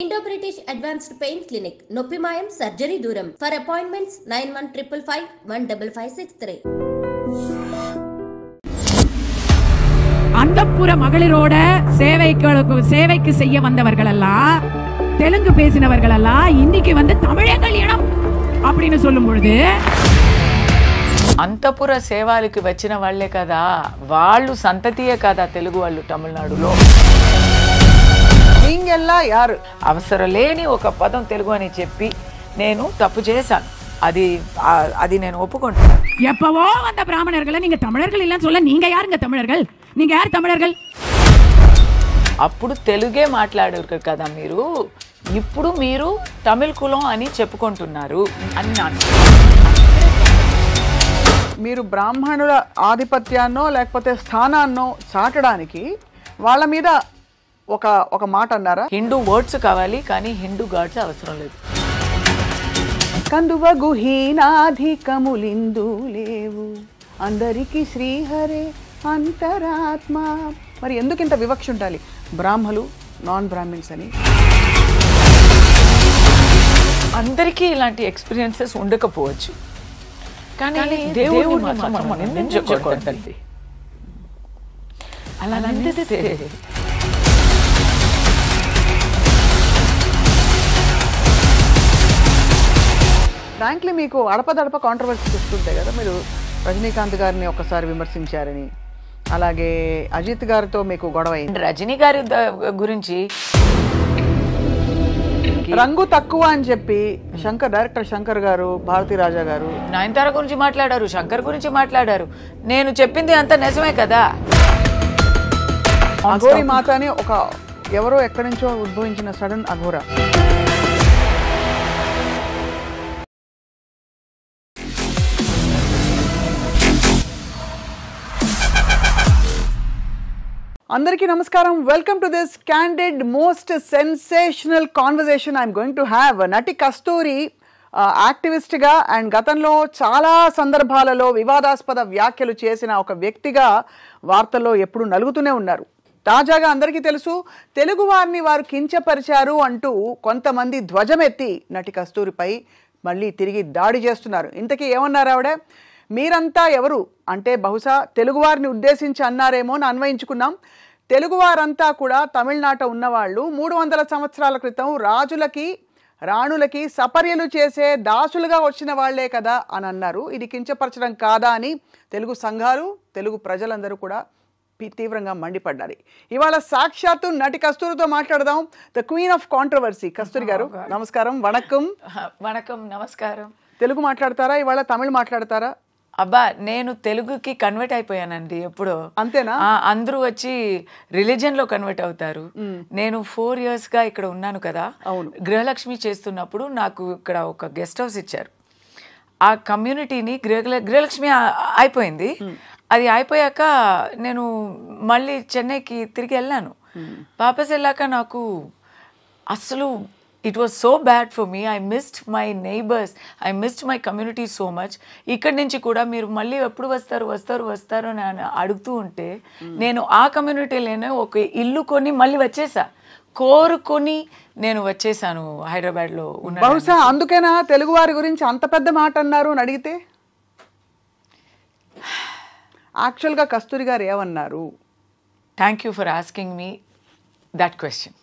Indo-British Advanced Pain Clinic, Noppimayam Surgery Duram. For appointments 9155515563. அந்தப்புற மகளிரோட சேவைக்கு செய்ய வந்தவர்கள் எல்லாம் தெலுங்கு பேசினவர்கள் எல்லாம் இன்னைக்கு வந்து தமிழங்கள் இனம் அப்படின்னு சொல்லும் பொழுது అంతపుర సేవలకు వచ్చిన వాళ్ళే కదా వాళ్ళు సంతతియే కదా తెలుగు వాళ్ళు తమిళనాడులో నీంగెల్లా యారు అవసరం లేని ఒక పదం తెలుగు అని చెప్పి నేను తప్పు చేశాను అది నేను ఒప్పుకుంటాను எப்பவோ வந்த பிராமணர்களை நீங்க தமிழர்கள் இல்லன்னு சொல்ல நீங்க யாருங்க தமிழர்கள் நீங்க யார் தமிழர்கள் అప్పుడు తెలుగే మాట్లాడారు కదా మీరు ఇప్పుడు మీరు తమిళ కులం అని చెప్పుకుంటున్నారు అన్నాను మీరు బ్రాహ్మణుల ఆధిపత్యాన్నో లేకపోతే స్థానాన్నో చాటడానికి వాళ్ళ మీద ఒక మాట అన్నారా హిందూ వర్డ్స్ కావాలి కానీ హిందూ గాడ్స్ అవసరం లేదు కందువ గుహీనాధికములిందు లేవు అందరికి శ్రీహరే అంతరాత్మ మరి ఎందుకు ఇంత వివక్ష ఉండాలి బ్రాహ్మలు నాన్ బ్రాహ్మిన్స్ అని అందరికీ ఇలాంటి ఎక్స్పీరియన్సెస్ ఉండకపోవచ్చు కానీ దేవుడు మాత్రం నిందించకూడదండి అలా నిందిస్తే ఫ్రాంక్లీ మీకు అడపదడప కాంట్రవర్సీస్ వస్తుంటాయి కదా మీరు రజనీకాంత్ గారిని ఒకసారి విమర్శించారని అలాగే అజిత్ గారితో మీకు గొడవ అయింది రజనీ గారి గురించి రంగు తక్కువ అని చెప్పి డైరెక్టర్ శంకర్ గారు భారతీ రాజా గారు నయనతార గురించి మాట్లాడారు శంకర్ గురించి మాట్లాడారు నేను చెప్పింది అంత నిజమే కదా అఘోరి మాత అని ఒక ఎవరో ఎక్కడి నుంచో ఉద్భవించిన సడన్ అఘోర అందరికీ నమస్కారం welcome to this candid most sensational conversation I'm going to have నటి కస్తూరి యాక్టివిస్ట్గా అండ్ గతంలో చాలా సందర్భాలలో వివాదాస్పద వ్యాఖ్యలు చేసిన ఒక వ్యక్తిగా వార్తల్లో ఎప్పుడు నలుగుతూనే ఉన్నారు తాజాగా అందరికీ తెలుసు తెలుగు వారిని వారు కించపరిచారు అంటూ కొంతమంది ధ్వజమెత్తి నటి కస్తూరిపై మళ్ళీ తిరిగి దాడి చేస్తున్నారు ఇంతకీ ఏమన్నారు ఆవిడ మీరంతా ఎవరు అంటే బహుశా తెలుగువారిని ఉద్దేశించి అన్నారేమో అని అన్వయించుకున్నాం తెలుగువారంతా కూడా తమిళనాట ఉన్నవాళ్ళు 300 సంవత్సరాల క్రితం రాజులకి రాణులకి సపర్యలు చేసే దాసులుగా వచ్చిన వాళ్లే కదా అని అన్నారు ఇది కించపరచడం కాదా అని తెలుగు సంఘాలు తెలుగు ప్రజలందరూ కూడా తీవ్రంగా మండిపడ్డారు ఇవాళ సాక్షాత్తు నటి కస్తూరితో మాట్లాడదాం ద క్వీన్ ఆఫ్ కాంట్రవర్సీ కస్తూరి గారు నమస్కారం వణకం నమస్కారం తెలుగు మాట్లాడతారా ఇవాళ తమిళ మాట్లాడతారా అబ్బా నేను తెలుగుకి కన్వర్ట్ అయిపోయానండి ఎప్పుడో అంతేనా అందరూ వచ్చి రిలీజియన్ లో కన్వర్ట్ అవుతారు నేను 4 years గా ఇక్కడ ఉన్నాను కదా గృహలక్ష్మి చేస్తున్నప్పుడు నాకు ఇక్కడ ఒక గెస్ట్ హౌస్ ఇచ్చారు ఆ కమ్యూనిటీని గృహలక్ష్మి అయిపోయింది అది అయిపోయాక నేను మళ్ళీ చెన్నైకి తిరిగి వెళ్ళాను వాపస్ వెళ్ళాక నాకు అసలు it was so bad for me. I missed my neighbors. I missed my community so much. ఇక్కడి నుంచి కూడా మీరు మళ్ళీ ఎప్పుడు వస్తారు అని అడుగుతూ ఉంటే నేను ఆ కమ్యూనిటీలోనే ఒక ఇల్లు కొని మళ్ళీ వచ్చేసా కోరుకొని నేను వచ్చేసాను హైదరాబాద్లో ఉన్న బహుశా అందుకేనా తెలుగు వారి గురించి అంత పెద్ద మాట అన్నారు అని అడిగితే యాక్చువల్గా కస్తూరి గారు ఏమన్నారు thank you for asking me that question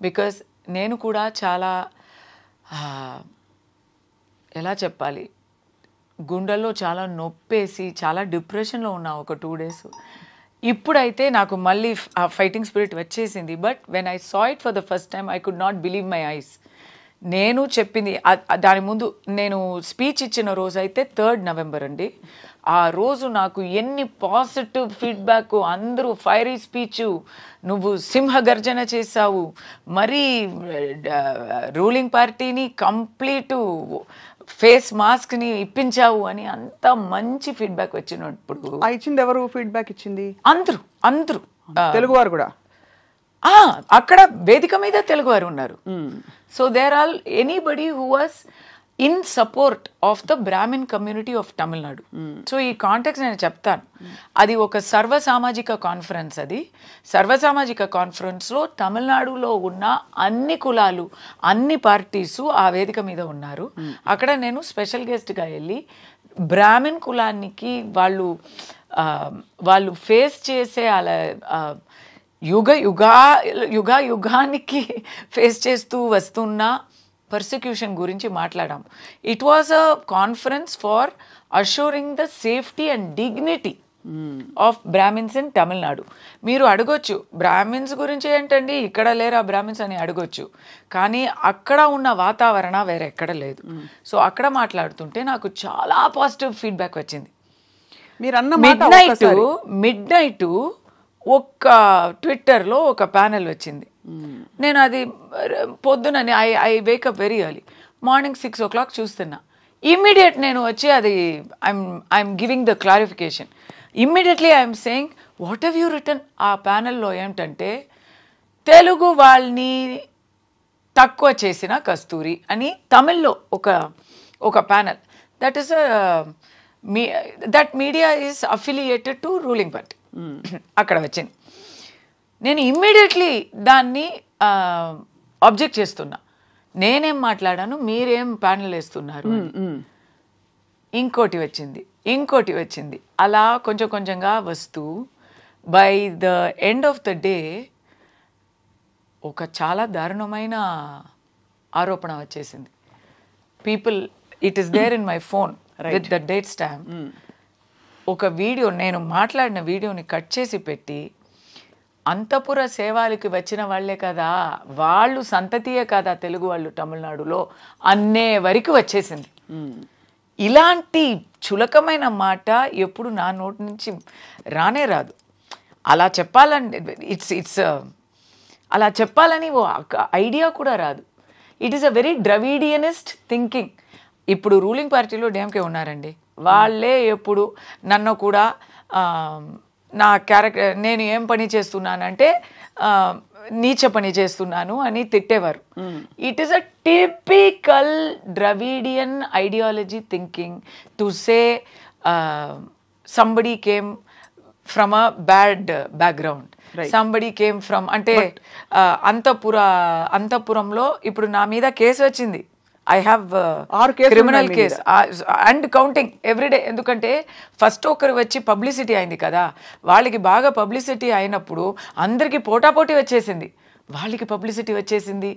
because నేను కూడా చాలా ఎలా చెప్పాలి గుండెల్లో చాలా నొప్పేసి చాలా డిప్రెషన్లో ఉన్నా ఒక 2 days ఇప్పుడైతే నాకు మళ్ళీ ఆ ఫైటింగ్ స్పిరిట్ వచ్చేసింది but when I saw it for the first time I could not believe my eyes నేను చెప్పింది దాని ముందు నేను స్పీచ్ ఇచ్చిన రోజు అయితే 3rd November అండి ఆ రోజు నాకు ఎన్ని పాజిటివ్ ఫీడ్బ్యాక్ అందరూ ఫైరీ స్పీచ్ నువ్వు సింహగర్జన చేసావు మరీ రూలింగ్ పార్టీని కంప్లీట్ ఫేస్ మాస్క్ని ఇప్పించావు అని అంత మంచి ఫీడ్బ్యాక్ వచ్చినప్పుడు ఇచ్చింది ఎవరు ఫీడ్బ్యాక్ ఇచ్చింది అందరూ తెలుగువారు కూడా అక్కడ వేదిక మీద తెలుగువారు ఉన్నారు so there all anybody who was in support of the Brahmin community of Tamil Nadu. So ఈ కాంటెక్స్ట్ నేను చెప్తాను. అది ఒక సర్వసామాజిక కాన్ఫరెన్స్. అది సర్వసామాజిక కాన్ఫరెన్స్లో తమిళనాడులో ఉన్న అన్ని కులాలు, అన్ని పార్టీసు ఆ వేదిక మీద ఉన్నారు. అక్కడ నేను స్పెషల్ గెస్ట్గా వెళ్ళి బ్రాహ్మిన్ కులానికి వాళ్ళు ఫేస్ చేసే అలా యుగానికి ఫేస్ చేస్తూ వస్తున్న పర్సిక్యూషన్ గురించి మాట్లాడాం. It was a conference for assuring the safety and dignity of Brahmins in Tamil Nadu. మీరు అడగొచ్చు బ్రాహ్మిన్స్ గురించి ఏంటండి, ఇక్కడ లేరా బ్రాహ్మిన్స్ అని అడగొచ్చు. కానీ అక్కడ ఉన్న వాతావరణ వేరే ఎక్కడ లేదు. సో అక్కడ మాట్లాడుతుంటే నాకు చాలా పాజిటివ్ ఫీడ్బ్యాక్ వచ్చింది. మిడ్ నైట్ ఒక్క ట్విట్టర్లో ఒక ప్యానెల్ వచ్చింది. నేను అది పొద్దునని I wake up very early, morning 6 o'clock చూస్తున్నా. ఇమ్మీడియట్ నేను వచ్చి అది I'm giving the clarification. Immediately I'm saying what have you return. ఆ ప్యానెల్లో ఏమిటంటే తెలుగు వాళ్ళని తక్కువ చేసిన కస్తూరి అని తమిళ్లో ఒక panel. That is that media is affiliated to ruling party. అక్కడ వచ్చింది. నేను ఇమ్మీడియట్లీ దాన్ని ఆబ్జెక్ట్ చేస్తున్నా. నేనేం మాట్లాడాను, మీరేం ప్యానెల్ వేస్తున్నారు. ఇంకోటి వచ్చింది. అలా కొంచెం కొంచెంగా వస్తూ by the end of the day ఒక చాలా దారుణమైన ఆరోపణ వచ్చేసింది. People, it is there in my phone with the date stamp. ఒక వీడియో, నేను మాట్లాడిన వీడియోని కట్ చేసి పెట్టి, అంతఃపుర సేవలకి వచ్చిన వాళ్ళే కదా, వాళ్ళు సంతతియే కదా తెలుగు వాళ్ళు తమిళనాడులో అన్నే వరకు వచ్చేసింది. ఇలాంటి చులకమైన మాట ఎప్పుడు నా నోటి నుంచి రానే రాదు. అలా చెప్పాలని అలా చెప్పాలని ఓ ఐడియా కూడా రాదు. It is a very Dravidianist thinking. ఇప్పుడు రూలింగ్ పార్టీలో డిఎంకే ఉన్నారండి, వాళ్ళే ఎప్పుడు నన్ను కూడా నా క్యారెక్టర్, నేను ఏం పని చేస్తున్నానంటే నీచ పని చేస్తున్నాను అని తిట్టేవారు. It is a typical Dravidian ideology thinking to say somebody came from a bad background, somebody came from అంటే అంతఃపురంలో ఇప్పుడు నా మీద కేసు వచ్చింది. I have criminal case and counting every day. ఎందుకంటే ఫస్ట్ ఒకరు వచ్చి పబ్లిసిటీ అయింది కదా, వాళ్ళకి బాగా పబ్లిసిటీ అయినప్పుడు అందరికీ పోటాపోటీ వచ్చేసింది. వాళ్ళకి పబ్లిసిటీ వచ్చేసింది.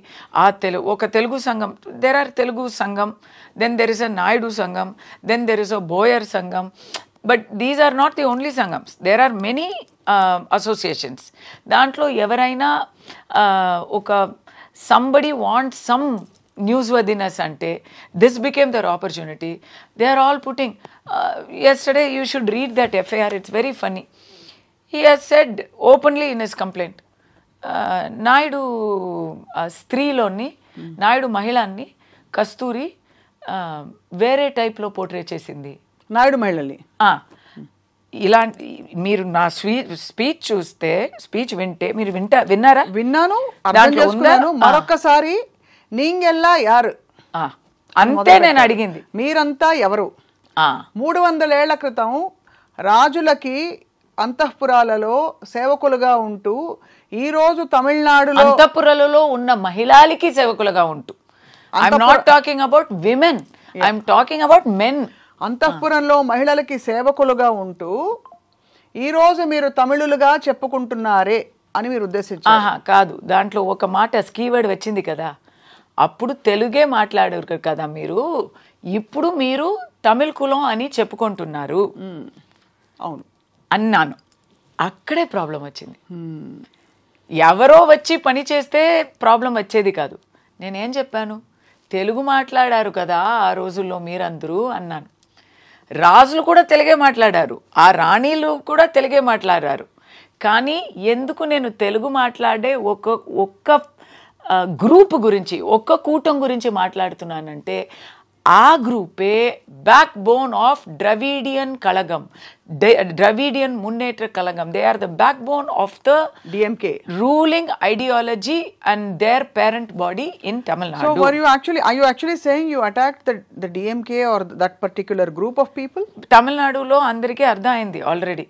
ఒక తెలుగు సంఘం, దెర్ ఆర్ తెలుగు సంఘం, then there is a Naidu సంఘం, then there is a Boyar సంఘం. But these are not the only సంఘమ్స్, దేర్ ఆర్ మెనీ అసోసియేషన్స్. దాంట్లో ఎవరైనా ఒక somebody wants some newsworthiness ante, this became their opportunity. They are all putting yesterday you should read that FIR, it's very funny. He has said openly in his complaint, Naidu స్త్రీలోని నాయుడు మహిళని కస్తూరి వేరే టైప్లో portray చేసింది. నాయుడు మహిళని ఇలాంటి మీరు నా స్పీచ్ చూస్తే, స్పీచ్ వింటే, మీరు విన్నారా? విన్నాను, అర్థం చేసుకున్నాను. మరొక్కసారి నీంగెల్లా యారు అంతే నేను అడిగింది. మీరంతా ఎవరు? 300 ఏళ్ల క్రితం రాజులకి అంతఃపురాలలో సేవకులుగా ఉంటూ, ఈరోజు తమిళనాడులో అంతఃపురాలలో ఉన్న మహిళలకి సేవకులుగా ఉంటూ, I'm not talking about women, I'm talking about men. అంతఃపురంలో మహిళలకి సేవకులుగా ఉంటూ ఈరోజు మీరు తమిళులుగా చెప్పుకుంటున్నారే అని మీరు ఉద్దేశించారు? కాదు, దాంట్లో ఒక మాట కీవర్డ్ వచ్చింది కదా, అప్పుడు తెలుగే మాట్లాడారు కదా మీరు, ఇప్పుడు మీరు తమిళ కులం అని చెప్పుకుంటున్నారు. అవును అన్నాను. అక్కడే ప్రాబ్లం వచ్చింది. ఎవరో వచ్చి పని చేస్తే ప్రాబ్లం వచ్చేది కాదు. నేనేం చెప్పాను, తెలుగు మాట్లాడారు కదా ఆ రోజుల్లో మీరందరూ అన్నాను. రాజులు కూడా తెలుగే మాట్లాడారు, ఆ రాణీలు కూడా తెలుగే మాట్లాడారు. కానీ ఎందుకు నేను తెలుగు మాట్లాడే ఒక్క గ్రూప్ గురించి, ఒక్క కూటం గురించి మాట్లాడుతున్నానంటే, ఆ గ్రూపే backbone of Dravidian Kazhagam, Dravidian Munnetra Kazhagam. They are the backbone of the DMK ruling ideology and their parent body in Tamil Nadu. So are you actually saying you attacked the DMK or that particular group of people? Tamil Nadu lo andariki ardha ayindi already.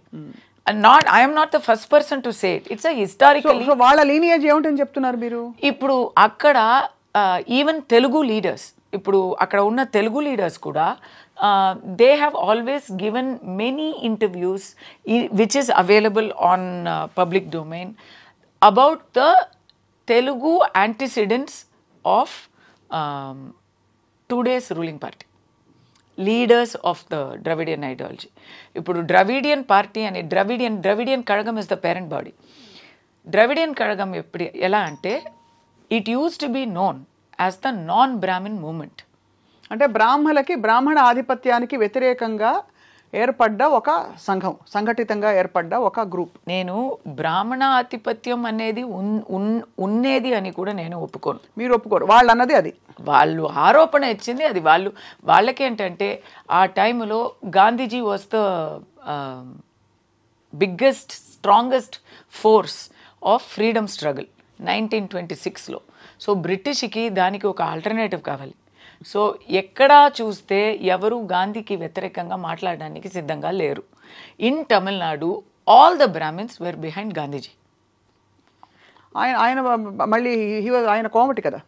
And I am not the first person to say it. It's a historically. So వాళ్ళ lineage ఏమిటని చెప్తున్నారు మీరు? ఇప్పుడు అక్కడ even Telugu leaders, ఇప్పుడు అక్కడ ఉన్న Telugu leaders కూడా they have always given many interviews which is available on public domain about the Telugu antecedents of today's ruling party, leaders of the Dravidian ideology. ఇప్పుడు ద్రవిడియన్ పార్టీ అని Dravidian Kazhagam is the parent body. Dravidian Kazhagam ఎలా అంటే it use to be known as the non Brahmin movement. అంటే బ్రాహ్మణ ఆధిపత్యానికి వ్యతిరేకంగా ఏర్పడ్డ ఒక సంఘం, సంఘటితంగా ఏర్పడ్డ ఒక గ్రూప్. నేను బ్రాహ్మణ ఆధిపత్యం అనేది ఉన్నేది అని కూడా నేను ఒప్పుకోను. మీరు ఒప్పుకోరు? వాళ్ళు అన్నది అది, వాళ్ళు ఆరోపణ ఇచ్చింది అది. వాళ్ళకేంటంటే ఆ టైంలో Gandhiji was the biggest strongest force of freedom struggle 1926లో. సో బ్రిటిష్కి దానికి ఒక ఆల్టర్నేటివ్ కావాలి. సో ఎక్కడా చూస్తే ఎవరు గాంధీకి వ్యతిరేకంగా మాట్లాడడానికి సిద్ధంగా లేరు. In Tamil Nadu all the Brahmins were behind Gandhiji. ఆయన మళ్ళీ ఆయన కోమటి కదా.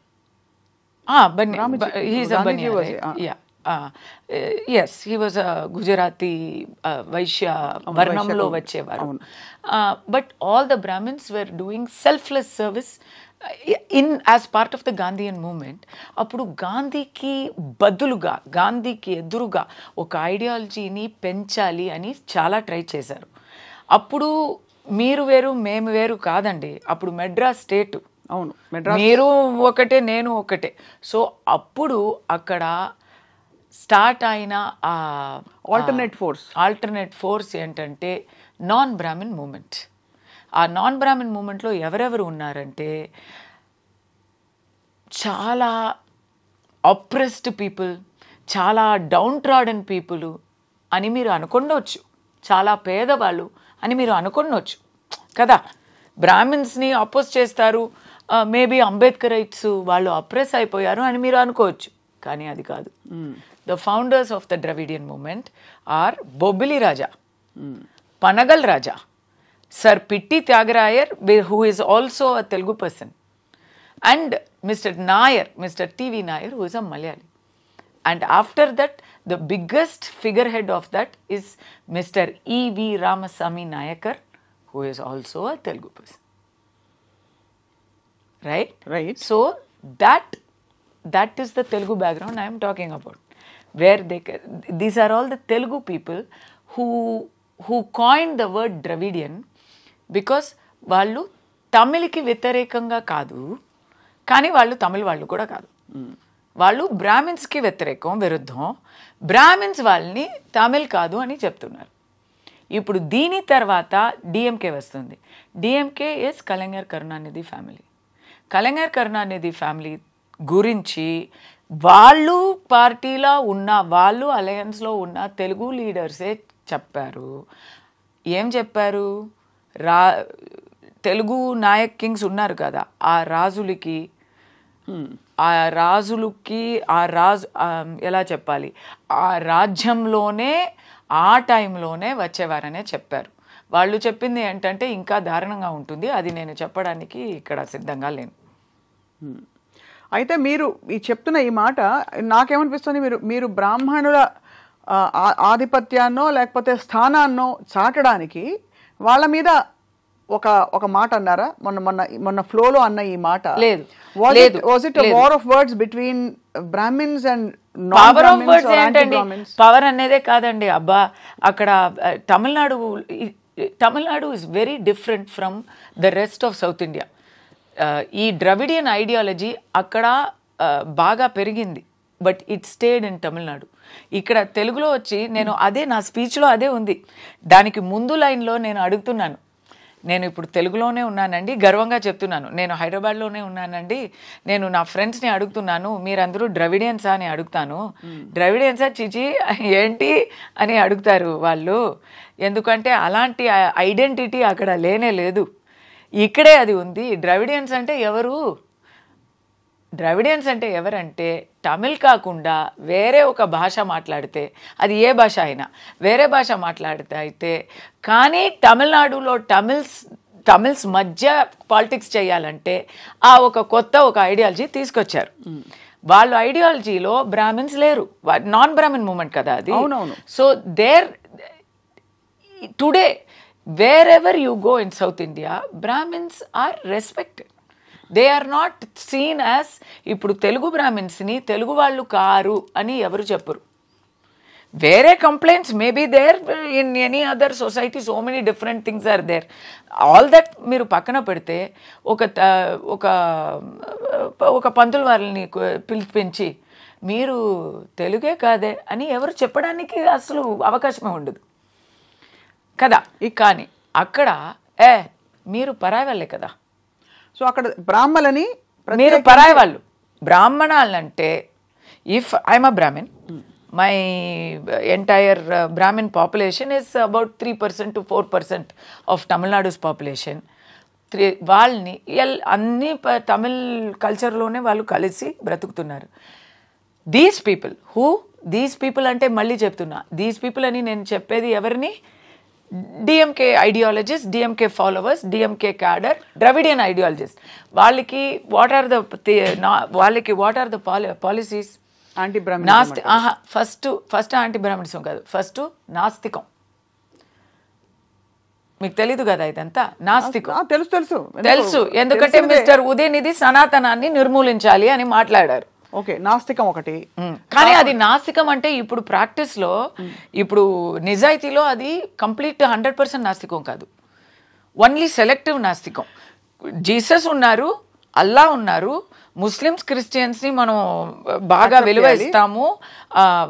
Yes, he was a Gujarati Vaishya Varnamlo వచ్చేవారు. But all the Brahmins were doing selfless service as part of the Gandhian movement. అప్పుడు గాంధీకి బదులుగా, గాంధీకి ఎదురుగా ఒక ఐడియాలజీని పెంచాలి అని చాలా ట్రై చేశారు. అప్పుడు మీరు వేరు మేము వేరు కాదండి, అప్పుడు మెడ్రాస్ స్టేట్. అవును, మీరు ఒకటే నేను ఒకటే. సో అప్పుడు అక్కడ స్టార్ట్ అయిన ఆల్టర్నేట్ ఫోర్స్ ఏంటంటే నాన్ బ్రాహ్మిన్ మూమెంట్. ఆ నాన్ బ్రాహ్మిన్ మూమెంట్లో ఎవరెవరు ఉన్నారంటే చాలా అప్రెస్డ్ పీపుల్, చాలా డౌన్ ట్రాడన్ పీపుల్ అని మీరు అనుకుండవచ్చు, చాలా పేదవాళ్ళు అని మీరు అనుకుండవచ్చు కదా. బ్రాహ్మిన్స్ని అపోజ్ చేస్తారు, మేబీ అంబేద్కరైట్స్ వాళ్ళు అప్రెస్ అయిపోయారు అని మీరు అనుకోవచ్చు, కానీ అది కాదు. The founders of the Dravidian movement are Bobbili Raja, Panagal Raja, Sir Pitti Thyagarayar who is also a Telugu person, and Mr. Nair, Mr. TV Nair, who is a Malayali. And after that, the biggest figurehead of that is Mr. E.V. Ramasamy Nayakar, who is also a Telugu person. Right? So that is the Telugu background I am talking about, where these are all the Telugu people who coined the word Dravidian, because వాళ్ళు తమిళకి వ్యతిరేకంగా కాదు, కానీ వాళ్ళు తమిళ వాళ్ళు కూడా కాదు. వాళ్ళు బ్రాహ్మిన్స్కి విరుద్ధం, బ్రాహ్మిన్స్ వాళ్ళని తమిళ్ కాదు అని చెప్తున్నారు. ఇప్పుడు దీని తర్వాత డిఎంకే వస్తుంది. DMK is Kalaignar Karunanidhi family. Kalaignar Karunanidhi family గురించి వాళ్ళు పార్టీలో ఉన్న, వాళ్ళు అలయన్స్లో ఉన్న తెలుగు లీడర్సే చెప్పారు. ఏం చెప్పారు? తెలుగు నాయక్ కింగ్స్ ఉన్నారు కదా, ఆ రాజులకి ఎలా చెప్పాలి, ఆ రాజ్యంలోనే ఆ టైంలోనే వచ్చేవారనే చెప్పారు. వాళ్ళు చెప్పింది ఏంటంటే ఇంకా దారుణంగా ఉంటుంది, అది నేను చెప్పడానికి ఇక్కడ సిద్ధంగా లేను. అయితే మీరు చెప్తున్న ఈ మాట నాకేమనిపిస్తుంది, మీరు బ్రాహ్మణుల ఆధిపత్యాన్నో లేకపోతే స్థానాన్నో చాటడానికి వాళ్ళ మీద ఒక మాట అన్నారా? మొన్న ఫ్లోలో అన్న ఈ మాట లేదు. Was it war of words between Brahmins and power of words ఏంటండి? పవర్ అనేదే కాదండి. అబ్బా, అక్కడ Tamil Nadu is very different from the rest of South India. ఈ ద్రవిడియన్ ఐడియాలజీ అక్కడ బాగా పెరిగింది, but it stayed in Tamil Nadu. ఇక్కడ తెలుగులో వచ్చి నేను అదే నా స్పీచ్లో అదే ఉంది. దానికి ముందు లైన్లో నేను అడుగుతున్నాను, నేను ఇప్పుడు తెలుగులోనే ఉన్నానండి, గర్వంగా చెప్తున్నాను. నేను హైదరాబాద్లోనే ఉన్నానండి. నేను నా ఫ్రెండ్స్ని అడుగుతున్నాను, మీరందరూ ద్రవిడియన్సా అని అడుగుతాను. ద్రవిడియన్సా చిచి ఏంటి అని అడుగుతారు వాళ్ళు. ఎందుకంటే అలాంటి ఐడెంటిటీ అక్కడ లేనే లేదు, ఇక్కడే అది ఉంది. ద్రవిడియన్స్ అంటే ఎవరు? ద్రవిడియన్స్ అంటే ఎవరంటే తమిళ్ కాకుండా వేరే ఒక భాష మాట్లాడితే, అది ఏ భాష అయినా వేరే భాష మాట్లాడితే అయితే, కానీ తమిళనాడులో తమిళ్స్ మధ్య పాలిటిక్స్ చేయాలంటే ఆ ఒక కొత్త ఒక ఐడియాలజీ తీసుకొచ్చారు. వాళ్ళ ఐడియాలజీలో బ్రాహ్మిన్స్ లేరు, నాన్ బ్రాహ్మిన్ మూమెంట్ కదా అది. So there today where ever you go in South India, Brahmins are respected. They are not seen as, ఇప్పుడు తెలుగు బ్రాహ్మిన్స్ని తెలుగు వాళ్ళు కారు అని ఎవరు చెప్పరు. వేరే complaints may be there in any other society, so many different things are there. All that మీరు పక్కన పెడితే ఒక పంతులు వాళ్ళని పిలిపించి మీరు తెలుగే కాదే అని ఎవరు చెప్పడానికి అసలు అవకాశమే ఉండదు కదా. కానీ అక్కడ మీరు పరాయి వాళ్ళే కదా. సో అక్కడ బ్రాహ్మలని మీరు పరాయి వాళ్ళు. బ్రాహ్మణాలంటే if I'm a Brahmin, my entire Brahmin population is about 3% to 4% of Tamil Nadu's population. వాళ్ళని అన్ని తమిళ్ కల్చర్లోనే వాళ్ళు కలిసి బ్రతుకుతున్నారు. దీస్ పీపుల్ అంటే మళ్ళీ చెప్తున్నా, దీస్ పీపుల్ అని నేను చెప్పేది ఎవరిని? DMK ideologist, DMK followers, DMK cadre, Dravidian ideologist. వాళ్ళకి what are the policies? Anti Brahmana. First anti Brahminism కాదు, ఫస్ట్ నాస్తికం. మీకు తెలీదు కదా ఇదంతా? నాస్తికం తెలుసు. ఎందుకంటే మిస్టర్ ఉదయనిధి సనాతనాన్ని నిర్మూలించాలి అని మాట్లాడారు. ఓకే, నాస్తికం ఒకటి. కానీ అది నాస్తికం అంటే ఇప్పుడు ప్రాక్టీస్లో, ఇప్పుడు నిజాయితీలో అది కంప్లీట్ 100% నాస్తికం కాదు, ఓన్లీ సెలెక్టివ్ నాస్తికం. జీసస్ ఉన్నారు, అల్లా ఉన్నారు, ముస్లిమ్స్ క్రిస్టియన్స్ని మనం బాగా విలువ ఇస్తాము,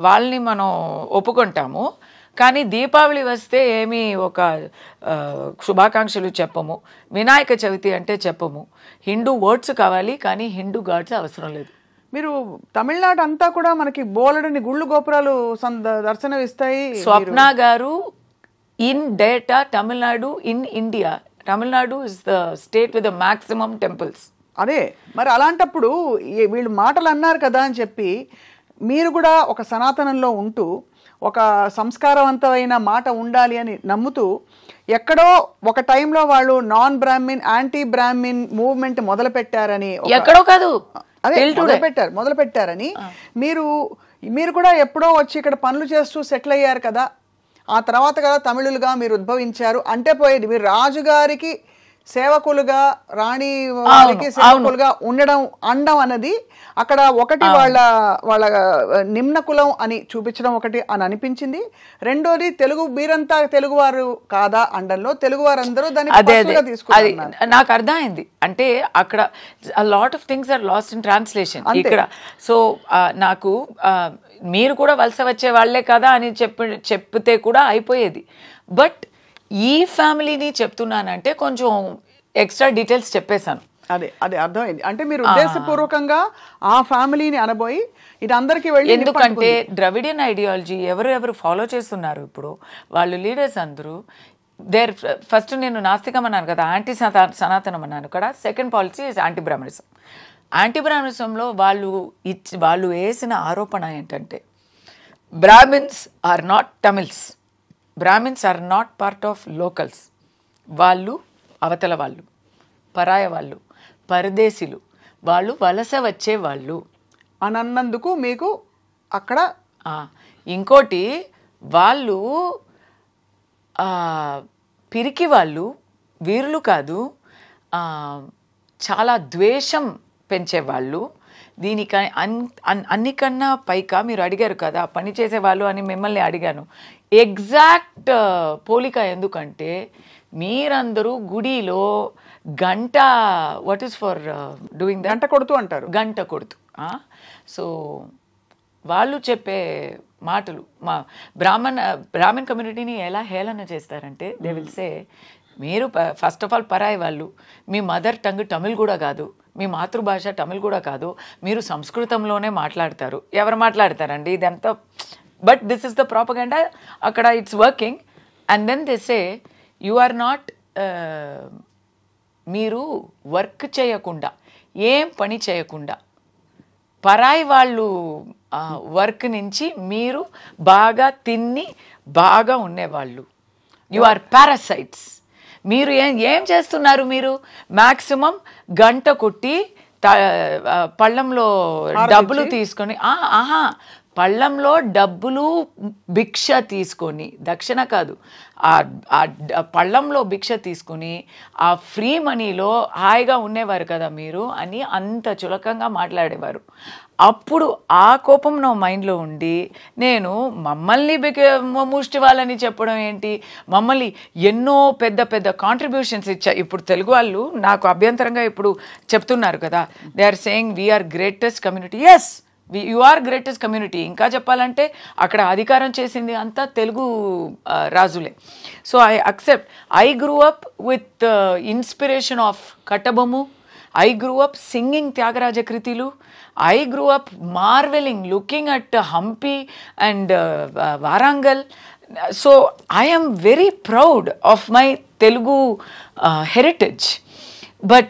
వాళ్ళని మనం ఒప్పుకుంటాము. కానీ దీపావళి వస్తే ఏమీ ఒక శుభాకాంక్షలు చెప్పము, వినాయక చవితి అంటే చెప్పము. హిందూ వర్డ్స్ కావాలి కానీ హిందూ గాడ్స్ అవసరం లేదు. మీరు తమిళనాడు అంతా కూడా మనకి బోలెడని గుళ్ళు గోపురాలు దర్శనమిస్తాయి. స్వప్న గారు in data Tamil Nadu in India, Tamil Nadu is the state with the maximum temples. అదే మరి అలాంటప్పుడు వీళ్ళు మాటలు అన్నారు కదా అని చెప్పి మీరు కూడా ఒక సనాతనంలో ఉంటూ ఒక సంస్కారవంతమైన మాట ఉండాలి అని నమ్ముతూ ఎక్కడో ఒక టైంలో వాళ్ళు non Brahmin, anti Brahmin movement మొదలు పెట్టారని, ఎక్కడో కాదు అదే మొదలు పెట్టారని మీరు కూడా ఎప్పుడో వచ్చి ఇక్కడ పనులు చేస్తూ సెటిల్ అయ్యారు కదా. ఆ తర్వాత కదా తమిళులుగా మీరు ఉద్భవించారు అంటే పోయేది. మీరు రాజుగారికి సేవకులుగా, రాణి వారికి సేవకులుగా అనడం అన్నది అక్కడ ఒకటి వాళ్ళ నిమ్న కులం అని చూపించడం ఒకటి అని అనిపించింది. రెండోది మీరంతా తెలుగువారు కాదా అండంలో తెలుగువారందరూ దాన్ని తీసుకున్నారు. నాకు అర్థమైంది. అంటే అక్కడ lot of things are lost in translation ఇక్కడ. సో నాకు మీరు కూడా వలస వచ్చే వాళ్లే కదా అని చెప్తే కూడా అయిపోయేది. బట్ ఈ ఫ్యామిలీని చెప్తున్నానంటే కొంచెం ఎక్స్ట్రా డీటెయిల్స్ చెప్పేశాను. అదే అర్థమైంది. అంటే మీరు ఉద్దేశపూర్వకంగా ఆ ఫ్యామిలీని అనబోయి ఇది అందరికీ వెళ్ళి, ఎందుకంటే ద్రవిడియన్ ఐడియాలజీ ఎవరు ఫాలో చేస్తున్నారు ఇప్పుడు వాళ్ళు లీడర్స్ అందరూ ఫస్ట్ నేను నాస్తికం అన్నాను కదా, యాంటీ సనాతనం అన్నాను కదా. Second policy is anti Brahminism. Anti బ్రాహ్మణిజంలో వాళ్ళు వేసిన ఆరోపణ ఏంటంటే Brahmins are not Tamils, Brahmins are not part of locals, వాళ్ళు అవతల వాళ్ళు, పరాయ వాళ్ళు, పరదేశీలు, వాళ్ళు వలస వచ్చేవాళ్ళు అని అన్నందుకు మీకు అక్కడ ఇంకోటి వాళ్ళు పిరికి వాళ్ళు, వీరులు కాదు, చాలా ద్వేషం పెంచేవాళ్ళు. దీనికి అన్నికన్నా పైగా మీరు అడిగారు కదా పని చేసేవాళ్ళు అని, మిమ్మల్ని అడిగాను. ఎగ్జాక్ట్ పోలిక ఎందుకంటే మీరందరూ గుడిలో గంట, వాట్ ఈస్ ఫర్ డూయింగ్ గంట కొడుతూ అంటారు, గంట కొడుతూ. సో వాళ్ళు చెప్పే మాటలు మా బ్రాహ్మణ్ కమ్యూనిటీని ఎలా హేళన చేస్తారంటే దే విల్ సే మీరు ఫస్ట్ ఆఫ్ ఆల్ పరాయి వాళ్ళు, మీ మదర్ టంగ్ తమిళ్ కూడా కాదు, మీ మాతృభాష తమిళ్ కూడా కాదు, మీరు సంస్కృతంలోనే మాట్లాడతారు. ఎవరు మాట్లాడతారండి ఇదంతా? But this is the propaganda అక్కడ, it's working. And then they say you are not, మీరు వర్క్ చేయకుండా, ఏం పని చేయకుండా, పరాయి వాళ్ళు వర్క్ నుంచి మీరు బాగా తిని బాగా ఉండేవాళ్ళు, యు ఆర్ పారాసైట్స్. మీరు ఏం చేస్తున్నారు? మీరు మ్యాక్సిమం గంట కొట్టి పళ్ళంలో డబ్బులు తీసుకొని, పళ్ళంలో డబ్బులు భిక్ష తీసుకొని, దక్షిణ కాదు, ఆ పళ్ళంలో భిక్ష తీసుకొని ఆ ఫ్రీ మనీలో హాయిగా ఉండేవారు కదా మీరు అని అంత చులకంగా మాట్లాడేవారు. అప్పుడు ఆ కోపం నా మైండ్లో ఉండి నేను మమ్మల్ని ముష్టి వాళ్ళని చెప్పడం ఏంటి, మమ్మల్ని ఎన్నో పెద్ద పెద్ద కాంట్రిబ్యూషన్స్ ఇచ్చా. ఇప్పుడు తెలుగు వాళ్ళు నాకు అభ్యంతరంగా ఇప్పుడు చెప్తున్నారు కదా, they are saying we are greatest community. Yes, you are greatest community. ఇంకా చెప్పాలంటే అక్కడ అధికారం చేసింది అంతా తెలుగు రాజులే. So I accept. I grew up with inspiration of Kattabomman. I grew up singing Tyagaraja Kritilu. I grew up marveling, looking at Hampi and Varangal. So I am very proud of my Telugu heritage. But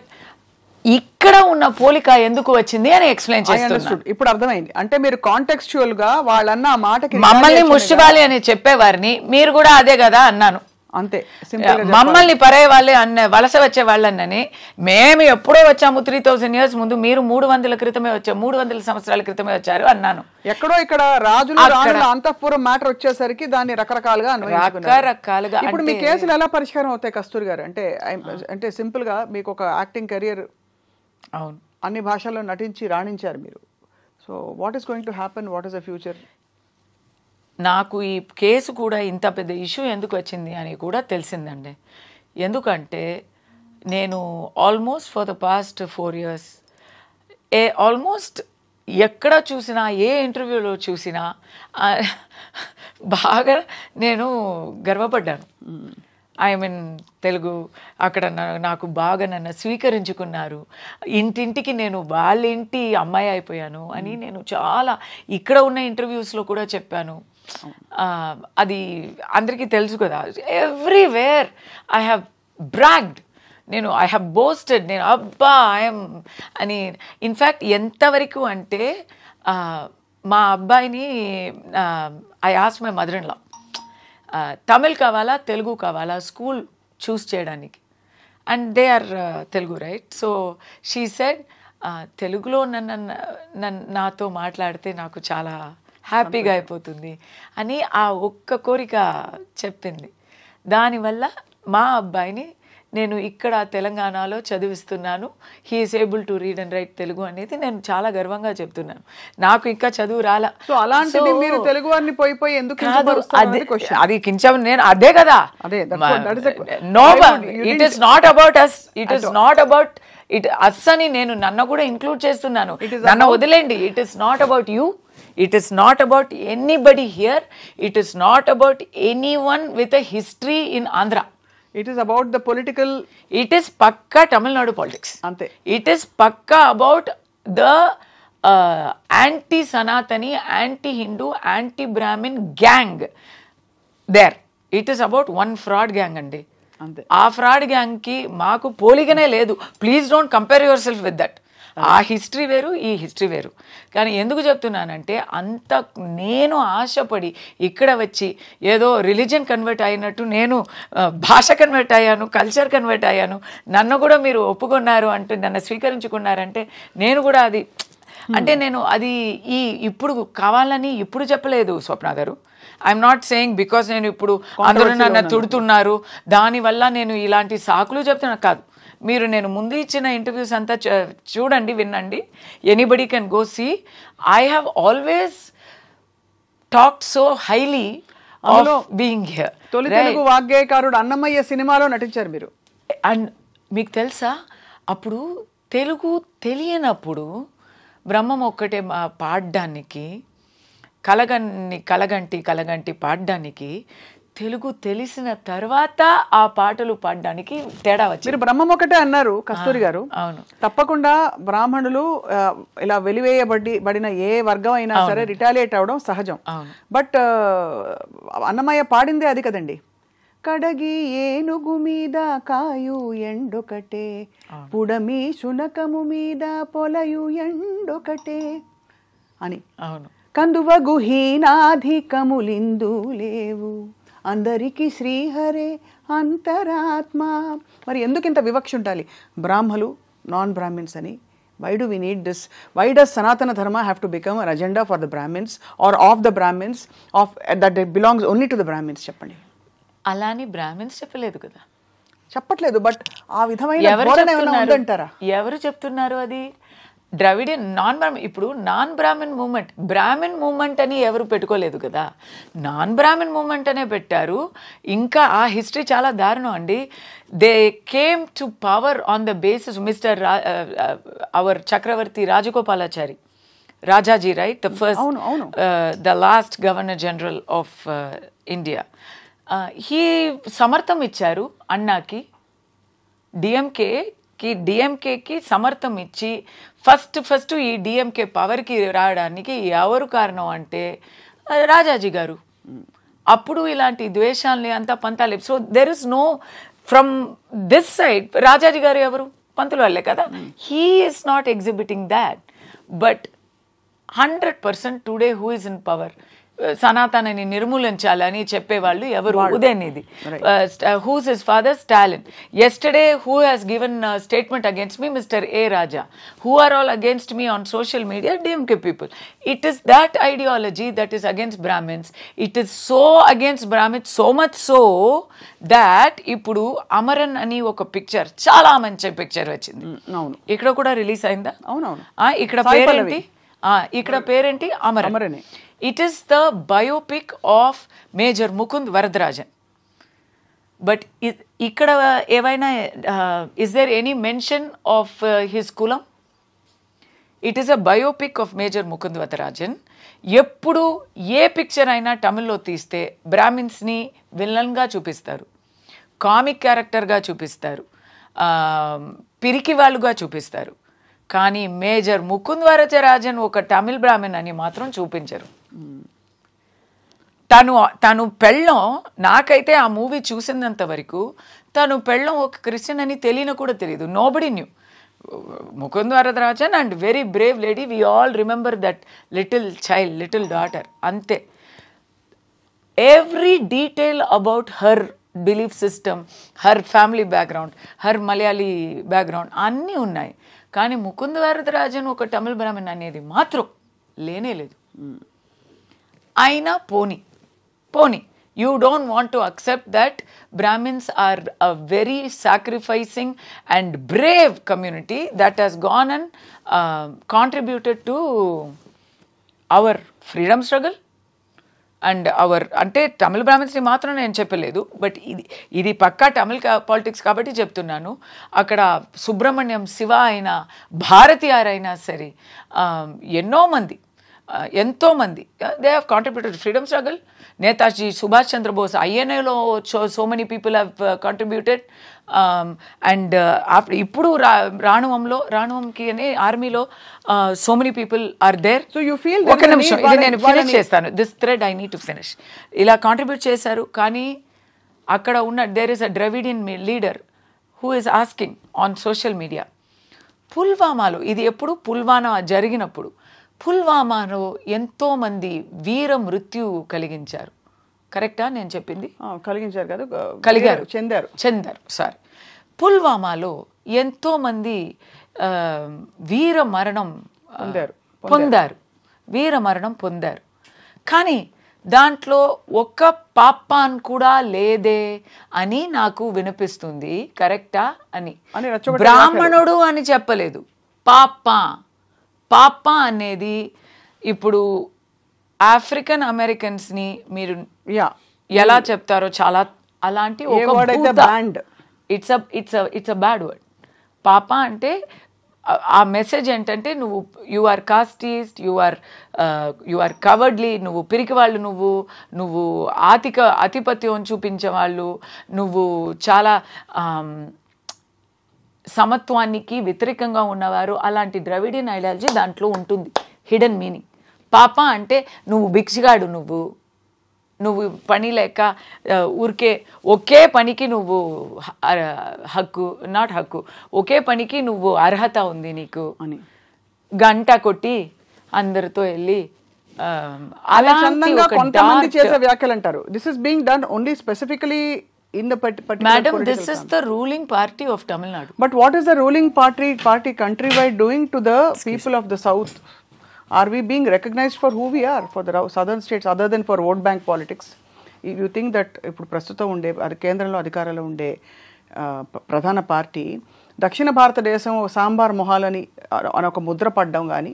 ఇక్కడ ఉన్న పోలిక ఎందుకు వచ్చింది అని explain చేస్తున్నా. ఇప్పుడు అర్థమైంది. అంటే మీరు కాంటెక్స్చువల్ గా వాళ్ళన్న మాటకి మమ్మల్ని ముష్టివాలి అని చెప్పేవారిని మీరు కూడా అదే కదా అన్నాను. అంతే, మమ్మల్ని పరే వాళ్ళే అన్న, వలస వచ్చే వాళ్ళని మేము ఎప్పుడో వచ్చాము 3000 years ముందు, మీరు 300 క్రితమే వచ్చారు, 300 సంవత్సరాల క్రితమే వచ్చారు అన్నాను. ఎక్కడో ఇక్కడ రాజులు రాణుల అంతఃపురం మ్యాటర్ వచ్చేసరికి దాన్ని రకరకాలుగా రకరకాలుగా. ఇప్పుడు మీ కేసులు ఎలా పరిష్కారం అవుతాయి కస్తూరి గారు? అంటే సింపుల్ గా మీకు ఒక యాక్టింగ్ కెరియర్, అవును, అన్ని భాషల్లో నటించి రాణించారు మీరు. So what is going to happen? What is the future? నాకు ఈ కేసు కూడా ఇంత పెద్ద ఇష్యూ ఎందుకు వచ్చింది అని కూడా తెలిసిందండి. ఎందుకంటే నేను almost for the past 4 years almost ఎక్కడ చూసినా, ఏ ఇంటర్వ్యూలో చూసినా బాగా నేను గర్వపడ్డాను. ఐ మీన్ తెలుగు అక్కడ నాకు బాగా నన్ను స్వీకరించుకున్నారు. ఇంటింటికి నేను వాళ్ళ ఇంటి అమ్మాయి అయిపోయాను అని నేను చాలా ఇక్కడ ఉన్న ఇంటర్వ్యూస్లో కూడా చెప్పాను. అది అందరికీ తెలుసు కదా. ఎవ్రీవేర్ ఐ హ్యావ్ బ్రాగ్డ్, నేను ఐ హ్యావ్ బోస్టెడ్, నేను అబ్బా ఐఎమ్ అని. ఇన్ఫ్యాక్ట్ ఎంతవరకు అంటే మా అబ్బాయిని I asked my mother in law, Tamil కావాలా తెలుగు కావాలా స్కూల్ చూస్ చేయడానికి, and they are Telugu right. So she said తెలుగులో నాతో మాట్లాడితే నాకు చాలా హ్యాపీగా అయిపోతుంది అని ఆ ఒక్క కోరిక చెప్పింది. దానివల్ల మా అబ్బాయిని నేను ఇక్కడ తెలంగాణలో చదివిస్తున్నాను. He is able to read and write Telugu అనేది నేను చాలా గర్వంగా చెప్తున్నాను. నాకు ఇంకా చదువు రాలా. సో అలాంటిది మీరు తెలుగు వారిని పోయి ఎందుకు అది కించం, నేను అదే కదా. No, it is not about us, it is not about it us అని నేను నన్ను కూడా ఇంక్లూడ్ చేస్తున్నాను. నన్ను వదిలేండి. It is not about you. It is not about anybody here. It is not about anyone with a history in Andhra. It is about the political. It is pakka Tamil Nadu politics. Ante. It is pakka about the anti-Sanatani, anti-Hindu, anti-Brahmin gang there. It is about one fraud gang andi. Ante. ఆ fraud గ్యాంగ్కి మాకు పోలికనే లేదు. Please don't compare your self with that. ఆ history వేరు, ఈ history వేరు. కానీ ఎందుకు చెప్తున్నానంటే అంత నేను ఆశపడి ఇక్కడ వచ్చి ఏదో రిలీజన్ కన్వర్ట్ అయినట్టు నేను భాష కన్వర్ట్ అయ్యాను, కల్చర్ కన్వర్ట్ అయ్యాను, నన్ను కూడా మీరు ఒప్పుకున్నారు అంటే, నన్ను స్వీకరించుకున్నారంటే నేను కూడా అది అంటే నేను అది ఇప్పుడు కావాలని ఇప్పుడు చెప్పలేదు స్వప్న గారు. ఐఎమ్ నాట్ సేయింగ్ బికాస్ నేను ఇప్పుడు అందరూ నన్ను తిడుతున్నారు దానివల్ల నేను ఇలాంటి సాకులు చెప్తున్నా కాదు. మీరు నేను ముందు ఇచ్చిన ఇంటర్వ్యూస్ అంతా చూడండి, వినండి. Anybody can go see. I have always talked so highly of being here. తొలి తెలుగు వాగ్గేయకారుడు అన్నమయ్య సినిమాలో నటించారు మీరు. అండ్ మీకు తెలుసా, అప్పుడు తెలుగు తెలియనప్పుడు బ్రహ్మం ఒక్కటే పాడడానికి, కలగంటి పాడడానికి తెలుగు తెలిసిన తర్వాత ఆ పాటలు పాడడానికి తేడా వచ్చింది. మీరు బ్రహ్మం ఒకటే అన్నారు కస్తూరి గారు. అవును. తప్పకుండా బ్రాహ్మణులు ఇలా వెలివేయబడిన ఏ వర్గం అయినా సరే రిటాలియేట్ అవడం సహజం. బట్ అన్నమయ్య పాడిందే అది కదండి. కడగి ఏనుగు మీద కాయు ఎండొకటే, పుడమి శునకము మీద పొలయు ఎండొకటే అని. అవును. కందువగు హీనాధికములిందు లేవు, అందరికి శ్రీహరే అంతరాత్మ. మరి ఎందుకు ఇంత వివక్ష ఉండాలి? బ్రాహ్మలు, నాన్ బ్రాహ్మిన్స్ అని. Why do we need this? Why does Sanatana Dharma have to become an agenda for the Brahmins or of the Brahmins, that it belongs only to the Brahmins? చెప్పండి. అలాని బ్రాహ్మిన్స్ చెప్పలేదు కదా. చెప్పట్లేదు, but ఆ విధమైన బోధన ఏమైనా ఉందంటారా? ఎవరు చెప్తున్నారు అది? Dravidian non Brahmin. ఇప్పుడు non Brahmin movement, Brahmin movement అని ఎవరు పెట్టుకోలేదు కదా, నాన్ బ్రాహ్మణ్ మూమెంట్ అనే పెట్టారు. ఇంకా ఆ హిస్టరీ చాలా దారుణం అండి. They came to power on the basis mister our Chakravarti Rajagopalachari, Rajaji, right? The first, the last governor general of India. He సమర్థం ఇచ్చారు అన్నాకి, డిఎంకేకి సమర్థం ఇచ్చి ఫస్ట్ ఈ డిఎంకే పవర్కి రావడానికి ఎవరు కారణం అంటే రాజాజీ గారు. అప్పుడు ఇలాంటి ద్వేషాలని అంతా పంతాలి. So there is no from this side. Rajaji గారు ఎవరు? పంతులు వాళ్ళే కదా. He is not exhibiting that. But 100% today who is in power, సనాతనని నిర్మూలించాలని చెప్పేవాళ్ళు ఎవరు? Udhayanidhi. Whose his father? Stalin. Yesterday who has given a statement against me? Mr. A. Raja. Who are all against me on social media? DMK people. It is that ideology that is against Brahmins. It is so against Brahmins, so much so that ఇప్పుడు అమరన్ అని ఒక picture, చాలా మంచి picture వచ్చింది. ఇక్కడ కూడా release అయిందా? అవునవును. ఇక్కడ పేరేంటి? ఇక్కడ పేరేంటి? Amaran. It is the biopic of Major Mukund Varadarajan. But ikkada evaina is there any mention of his kulam? It is a biopic of Major Mukund Varadarajan. ఎప్పుడు ఏ పిక్చర్ అయినా తమిళ్లో తీస్తే బ్రాహ్మిన్స్ని విలన్గా చూపిస్తారు, కామిక్ క్యారెక్టర్గా చూపిస్తారు, పిరికి వాళ్ళుగా చూపిస్తారు. కానీ మేజర్ ముకుంద్ వరదరాజన్ ఒక తమిళ్ బ్రాహ్మణ్ అని మాత్రం చూపించరు. తను పెళ్ళం, నాకైతే ఆ మూవీ చూసినంత వరకు తను పెళ్ళం ఒక క్రిస్టియన్ అని తెలియని కూడా తెలియదు. Nobody knew. Mukund Varadarajan and very brave lady. We all remember that little child, little daughter, అంతే. Every detail about her belief system, her family background, her Malayali background అన్నీ ఉన్నాయి. కానీ ముకుంద్ వరదరాజన్ ఒక తమిళ్ బ్రాహ్మణ్ అనేది మాత్రం లేనే లేదు. అయినా పోనీ you don't want to accept that Brahmins are a very sacrificing and brave community that has gone and contributed to our freedom struggle and our, అంటే తమిళ బ్రాహ్మిన్స్ని మాత్రం నేను చెప్పలేదు, బట్ ఇది పక్కా తమిళ పాలిటిక్స్ కాబట్టి చెప్తున్నాను. అక్కడ సుబ్రహ్మణ్యం శివ అయినా భారతీయార్ అయినా సరే ఎంతోమంది they have contributed freedom struggle. Netaji Subhash Chandra Bose, ఐఎన్ఏలో so many people have contributed. And ఇప్పుడు రాణువంకి అని ఆర్మీలో so many people are there. So you feel, ఒక నిమిషం, ఇది నేను ఫినిష్ చేస్తాను. This thread I need to finish. ఇలా కాంట్రిబ్యూట్ చేశారు. కానీ అక్కడ ఉన్న there is a Dravidian leader who is asking on social media, పుల్వామాలో, ఇది ఎప్పుడు పుల్వామా జరిగినప్పుడు, పుల్వామాలో ఎంతోమంది వీర మృత్యు కలిగించారు. కరెక్టా నేను చెప్పింది? కలిగించారు కాదు, చెందారు. సారీ, పుల్వామాలో ఎంతోమంది వీర మరణం పొందారు. కానీ దాంట్లో ఒక్క పాపాన్ కూడా లేదే అని నాకు వినిపిస్తుంది. కరెక్టా అని? బ్రాహ్మణుడు అని చెప్పలేదు, పాప అనేది. ఇప్పుడు ఆఫ్రికన్ అమెరికన్స్ని మీరు ఎలా చెప్తారో చాలా అలాంటి ఇట్స్ అ బ్యాడ్ వర్డ్. పాప అంటే ఆ మెసేజ్ ఏంటంటే నువ్వు you are కాస్టీస్ట్, you are cowardly, నువ్వు పిరికి వాళ్ళు, నువ్వు ఆధిపత్యం చూపించే వాళ్ళు, నువ్వు చాలా సమత్వానికి వ్యతిరేకంగా ఉన్నవారు, అలాంటి ద్రవిడియన్ ఐడియాలజీ దాంట్లో ఉంటుంది, హిడెన్ మీనింగ్. పాప అంటే నువ్వు భిక్షగాడు, నువ్వు పని లేక ఊరికే ఒకే పనికి నువ్వు హక్కు ఒకే పనికి నువ్వు అర్హత ఉంది నీకు అని గంట కొట్టి అందరితో వెళ్ళి కొంతమంది చేసే వ్యాఖ్యలు అంటారు. This is being done only specifically in the particular Madam, this is the ruling party of Tamil Nadu. But what is the ruling party countrywide doing to the people of the south? Are we being recognized for who we are for the southern states other than for vote bank politics? You think that ఇప్పుడు ప్రస్తుతం ఉండే కేంద్రంలో అధికారంలో ఉండే ప్రధాన party దక్షిణ భారతదేశం సాంబార్ మొహాలని ఒక ముద్ర పడ్డం కానీ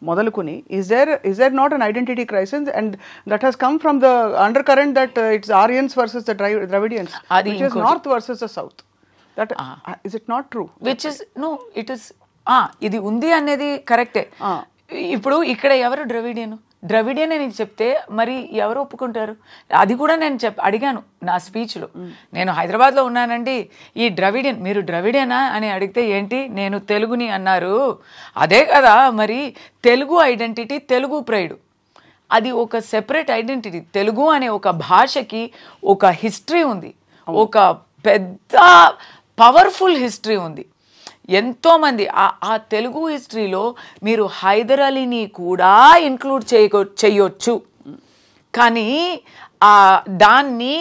మొదలుకుని is there not an identity crisis, and that has come from the undercurrent that it's Aryans versus the Dravidians, which is north versus the south. That is it not true? Which is no, it is ఇది ఉంది అనేది కరెక్టే. ఇప్పుడు ఇక్కడ ఎవరు Dravidian అని చెప్తే మరి ఎవరు ఒప్పుకుంటారు? అది కూడా నేను అడిగాను నా స్పీచ్లో. నేను హైదరాబాద్లో ఉన్నానండి, ఈ ద్రవిడియన్, మీరు ద్రవిడియనా అని అడిగితే ఏంటి నేను తెలుగుని అన్నారు. అదే కదా మరి తెలుగు ఐడెంటిటీ, తెలుగు ప్రైడ్, అది ఒక సెపరేట్ ఐడెంటిటీ. తెలుగు అనే ఒక భాషకి ఒక హిస్టరీ ఉంది, ఒక పెద్ద పవర్ఫుల్ హిస్టరీ ఉంది. ఎంతోమంది ఆ తెలుగు హిస్టరీలో మీరు హైదర్ అలీని కూడా ఇంక్లూడ్ చేయొచ్చు, కానీ దాన్ని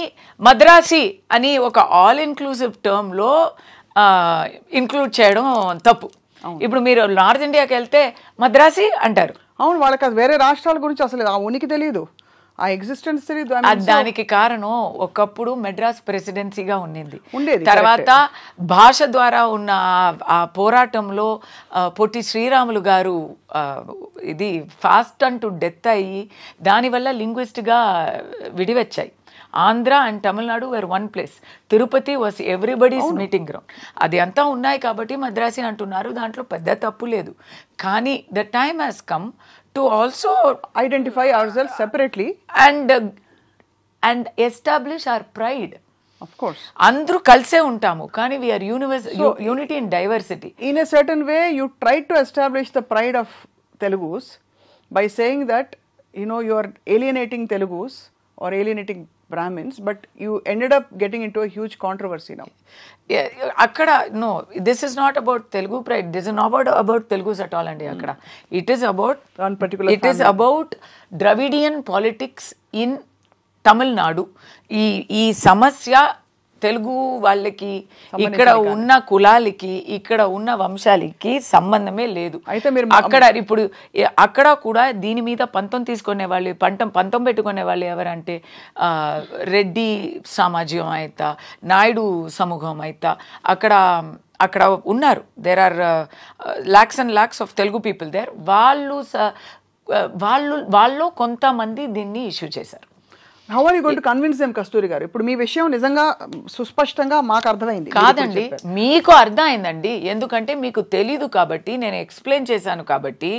మద్రాసి అని ఒక ఆల్ ఇన్క్లూసివ్ టర్మ్లో ఇంక్లూడ్ చేయడం తప్పు. ఇప్పుడు మీరు నార్త్ ఇండియాకి వెళ్తే మద్రాసి అంటారు. అవును, వాళ్ళకి అది వేరే రాష్ట్రాల గురించి అసలు ఆ ఉనికి తెలియదు, ఆ ఎగ్జిస్టెన్స్ తెలియదు. దానికి కారణం ఒకప్పుడు మెడ్రాస్ ప్రెసిడెన్సీగా ఉండేది. తర్వాత భాష ద్వారా ఉన్న ఆ పోరాటంలో పొట్టి శ్రీరాములు గారు ఇది ఫాస్ట్ అంటూ డెత్ అయ్యి దానివల్ల లింగ్విస్ట్గా విడివచ్చాయి. Andhra and Tamil Nadu were one place. Tirupati was everybody's meeting ground. అది అంతా ఉన్నాయి కాబట్టి మద్రాసి అంటున్నారు, దాంట్లో పెద్ద తప్పు లేదు. కానీ the time has come to also identify ourselves separately and establish our pride. Of course, andru kalse untamu kani we are unity in diversity. In a certain way you tried to establish the pride of Telugus by saying that you are alienating Telugus or alienating Brahmins, but you ended up getting into a huge controversy now. Akkada no, this is not about Telugu pride, this is not about Telugus at all andi. Akkada it is about one particular it family. Is about Dravidian politics in Tamil Nadu. ఈ సమస్య తెలుగు వాళ్ళకి, ఇక్కడ ఉన్న కులాలకి, ఇక్కడ ఉన్న వంశాలకి సంబంధమే లేదు. అయితే మీరు అక్కడ కూడా దీని మీద పంతం తీసుకునే వాళ్ళు, పంతం పెట్టుకునే వాళ్ళు ఎవరంటే రెడ్డి సమాజం అయితా, నాయుడు సమూహం అయితా అక్కడ ఉన్నారు. There are lakhs and lakhs of Telugu people there. వాళ్ళు కొంతమంది దీన్ని ఇష్యూ చేశారు. How are you going to convince them, కస్తూరి గారు? ఇప్పుడు మీ విషయం నిజంగా సుస్పష్టంగా మాకు అర్థమైంది. కాదండి, మీకు అర్థమైందండి, ఎందుకంటే మీకు తెలీదు కాబట్టి నేను ఎక్స్ప్లెయిన్ చేశాను కాబట్టి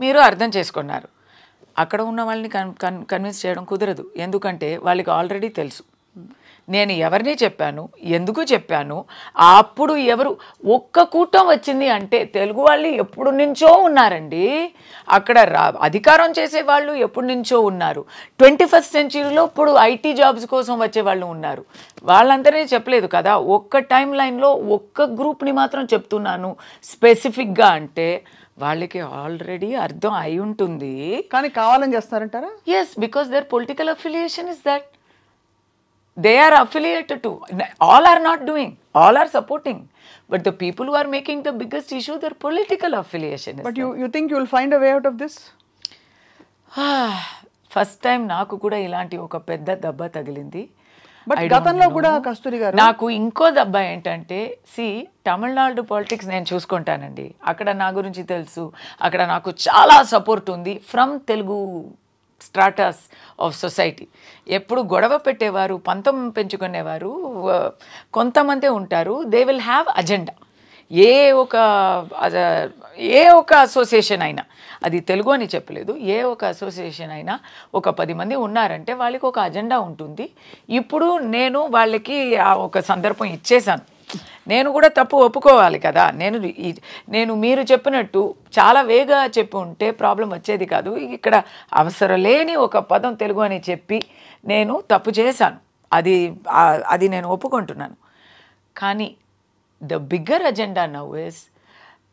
మీరు అర్థం చేసుకున్నారు. అక్కడ ఉన్న వాళ్ళని కన్విన్స్ చేయడం కుదరదు, ఎందుకంటే వాళ్ళకి ఆల్రెడీ తెలుసు నేను ఎవరిని చెప్పాను, ఎందుకు చెప్పాను. అప్పుడు ఒక్క కూటం వచ్చింది అంటే తెలుగు వాళ్ళు ఎప్పుడు నుంచో ఉన్నారండి. అక్కడ అధికారం చేసే వాళ్ళు ఎప్పుడు నుంచో ఉన్నారు. 21st centuryలో ఇప్పుడు ఐటీ జాబ్స్ కోసం వచ్చే వాళ్ళు ఉన్నారు. వాళ్ళందరినీ చెప్పలేదు కదా, ఒక్క టైం లైన్లో ఒక్క గ్రూప్ని మాత్రం చెప్తున్నాను స్పెసిఫిక్గా అంటే వాళ్ళకి ఆల్రెడీ అర్థం అయి ఉంటుంది. కానీ కావాలని చేస్తారంటారా? Yes, because there political affiliation is that. They are affiliated to. All are not doing. All are supporting. But the people who are making the biggest issue, their political affiliation is. But you think you will find a way out of this? First time నాకు కూడా ఇలాంటి ఒక పెద్ద దెబ్బ తగిలింది. But గతంలో కూడా కస్తూరి గారు నాకు ఇంకో దెబ్బ ఏంటంటే, తమిళనాడు పాలిటిక్స్ నేను చూసుకుంటానండి. అక్కడ నా గురించి తెలుసు, అక్కడ నాకు చాలా సపోర్ట్ ఉంది from Telugu stratas of society. ఎప్పుడు గొడవ పెట్టేవారు, పంతం పెంచుకునేవారు కొంతమంది ఉంటారు. They will have agenda. ఏ ఒక అసోసియేషన్ అయినా, అది తెలుగు అని చెప్పలేదు, ఏ ఒక అసోసియేషన్ అయినా ఒక 10 మంది ఉన్నారంటే వాళ్ళకి ఒక అజెండా ఉంటుంది. ఇప్పుడు నేను వాళ్ళకి ఒక సందర్భం ఇచ్చేసాను. నేను కూడా తప్పు ఒప్పుకోవాలి కదా. నేను మీరు చెప్పినట్టు చాలా వేగా చెప్పి ఉంటే ప్రాబ్లం వచ్చేది కాదు. ఇక్కడ అవసరం లేని ఒక పదం తెలుగు అని చెప్పి నేను తప్పు చేశాను. అది నేను ఒప్పుకుంటున్నాను. కానీ the bigger agenda now is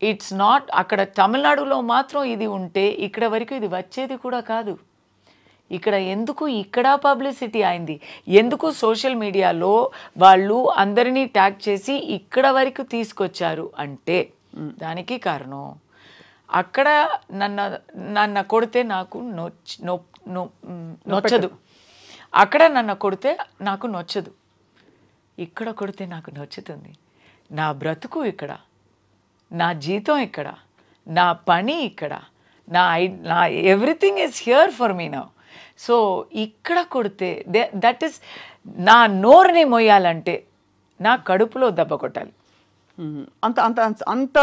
it's not అక్కడ తమిళనాడులో మాత్రం ఇది ఉంటే ఇక్కడ వరకు ఇది వచ్చేది కూడా కాదు. ఇక్కడ పబ్లిసిటీ అయింది, ఎందుకు సోషల్ మీడియాలో వాళ్ళు అందరినీ ట్యాగ్ చేసి ఇక్కడ వరకు తీసుకొచ్చారు అంటే దానికి కారణం అక్కడ నన్ను కొడితే నాకు నొచ్చదు, అక్కడ నన్ను కొడితే నాకు నొచ్చదు, ఇక్కడ కొడితే నాకు నచ్చుతుంది. నా బ్రతుకు ఇక్కడ, నా జీతం ఇక్కడ, నా పని ఇక్కడ, నా everything is here for me now. So ఇక్కడ కొడితే దట్ ఈస్ నా నోరుని మొయ్యాలంటే నా కడుపులో దెబ్బ కొట్టాలి. అంత అంత అంత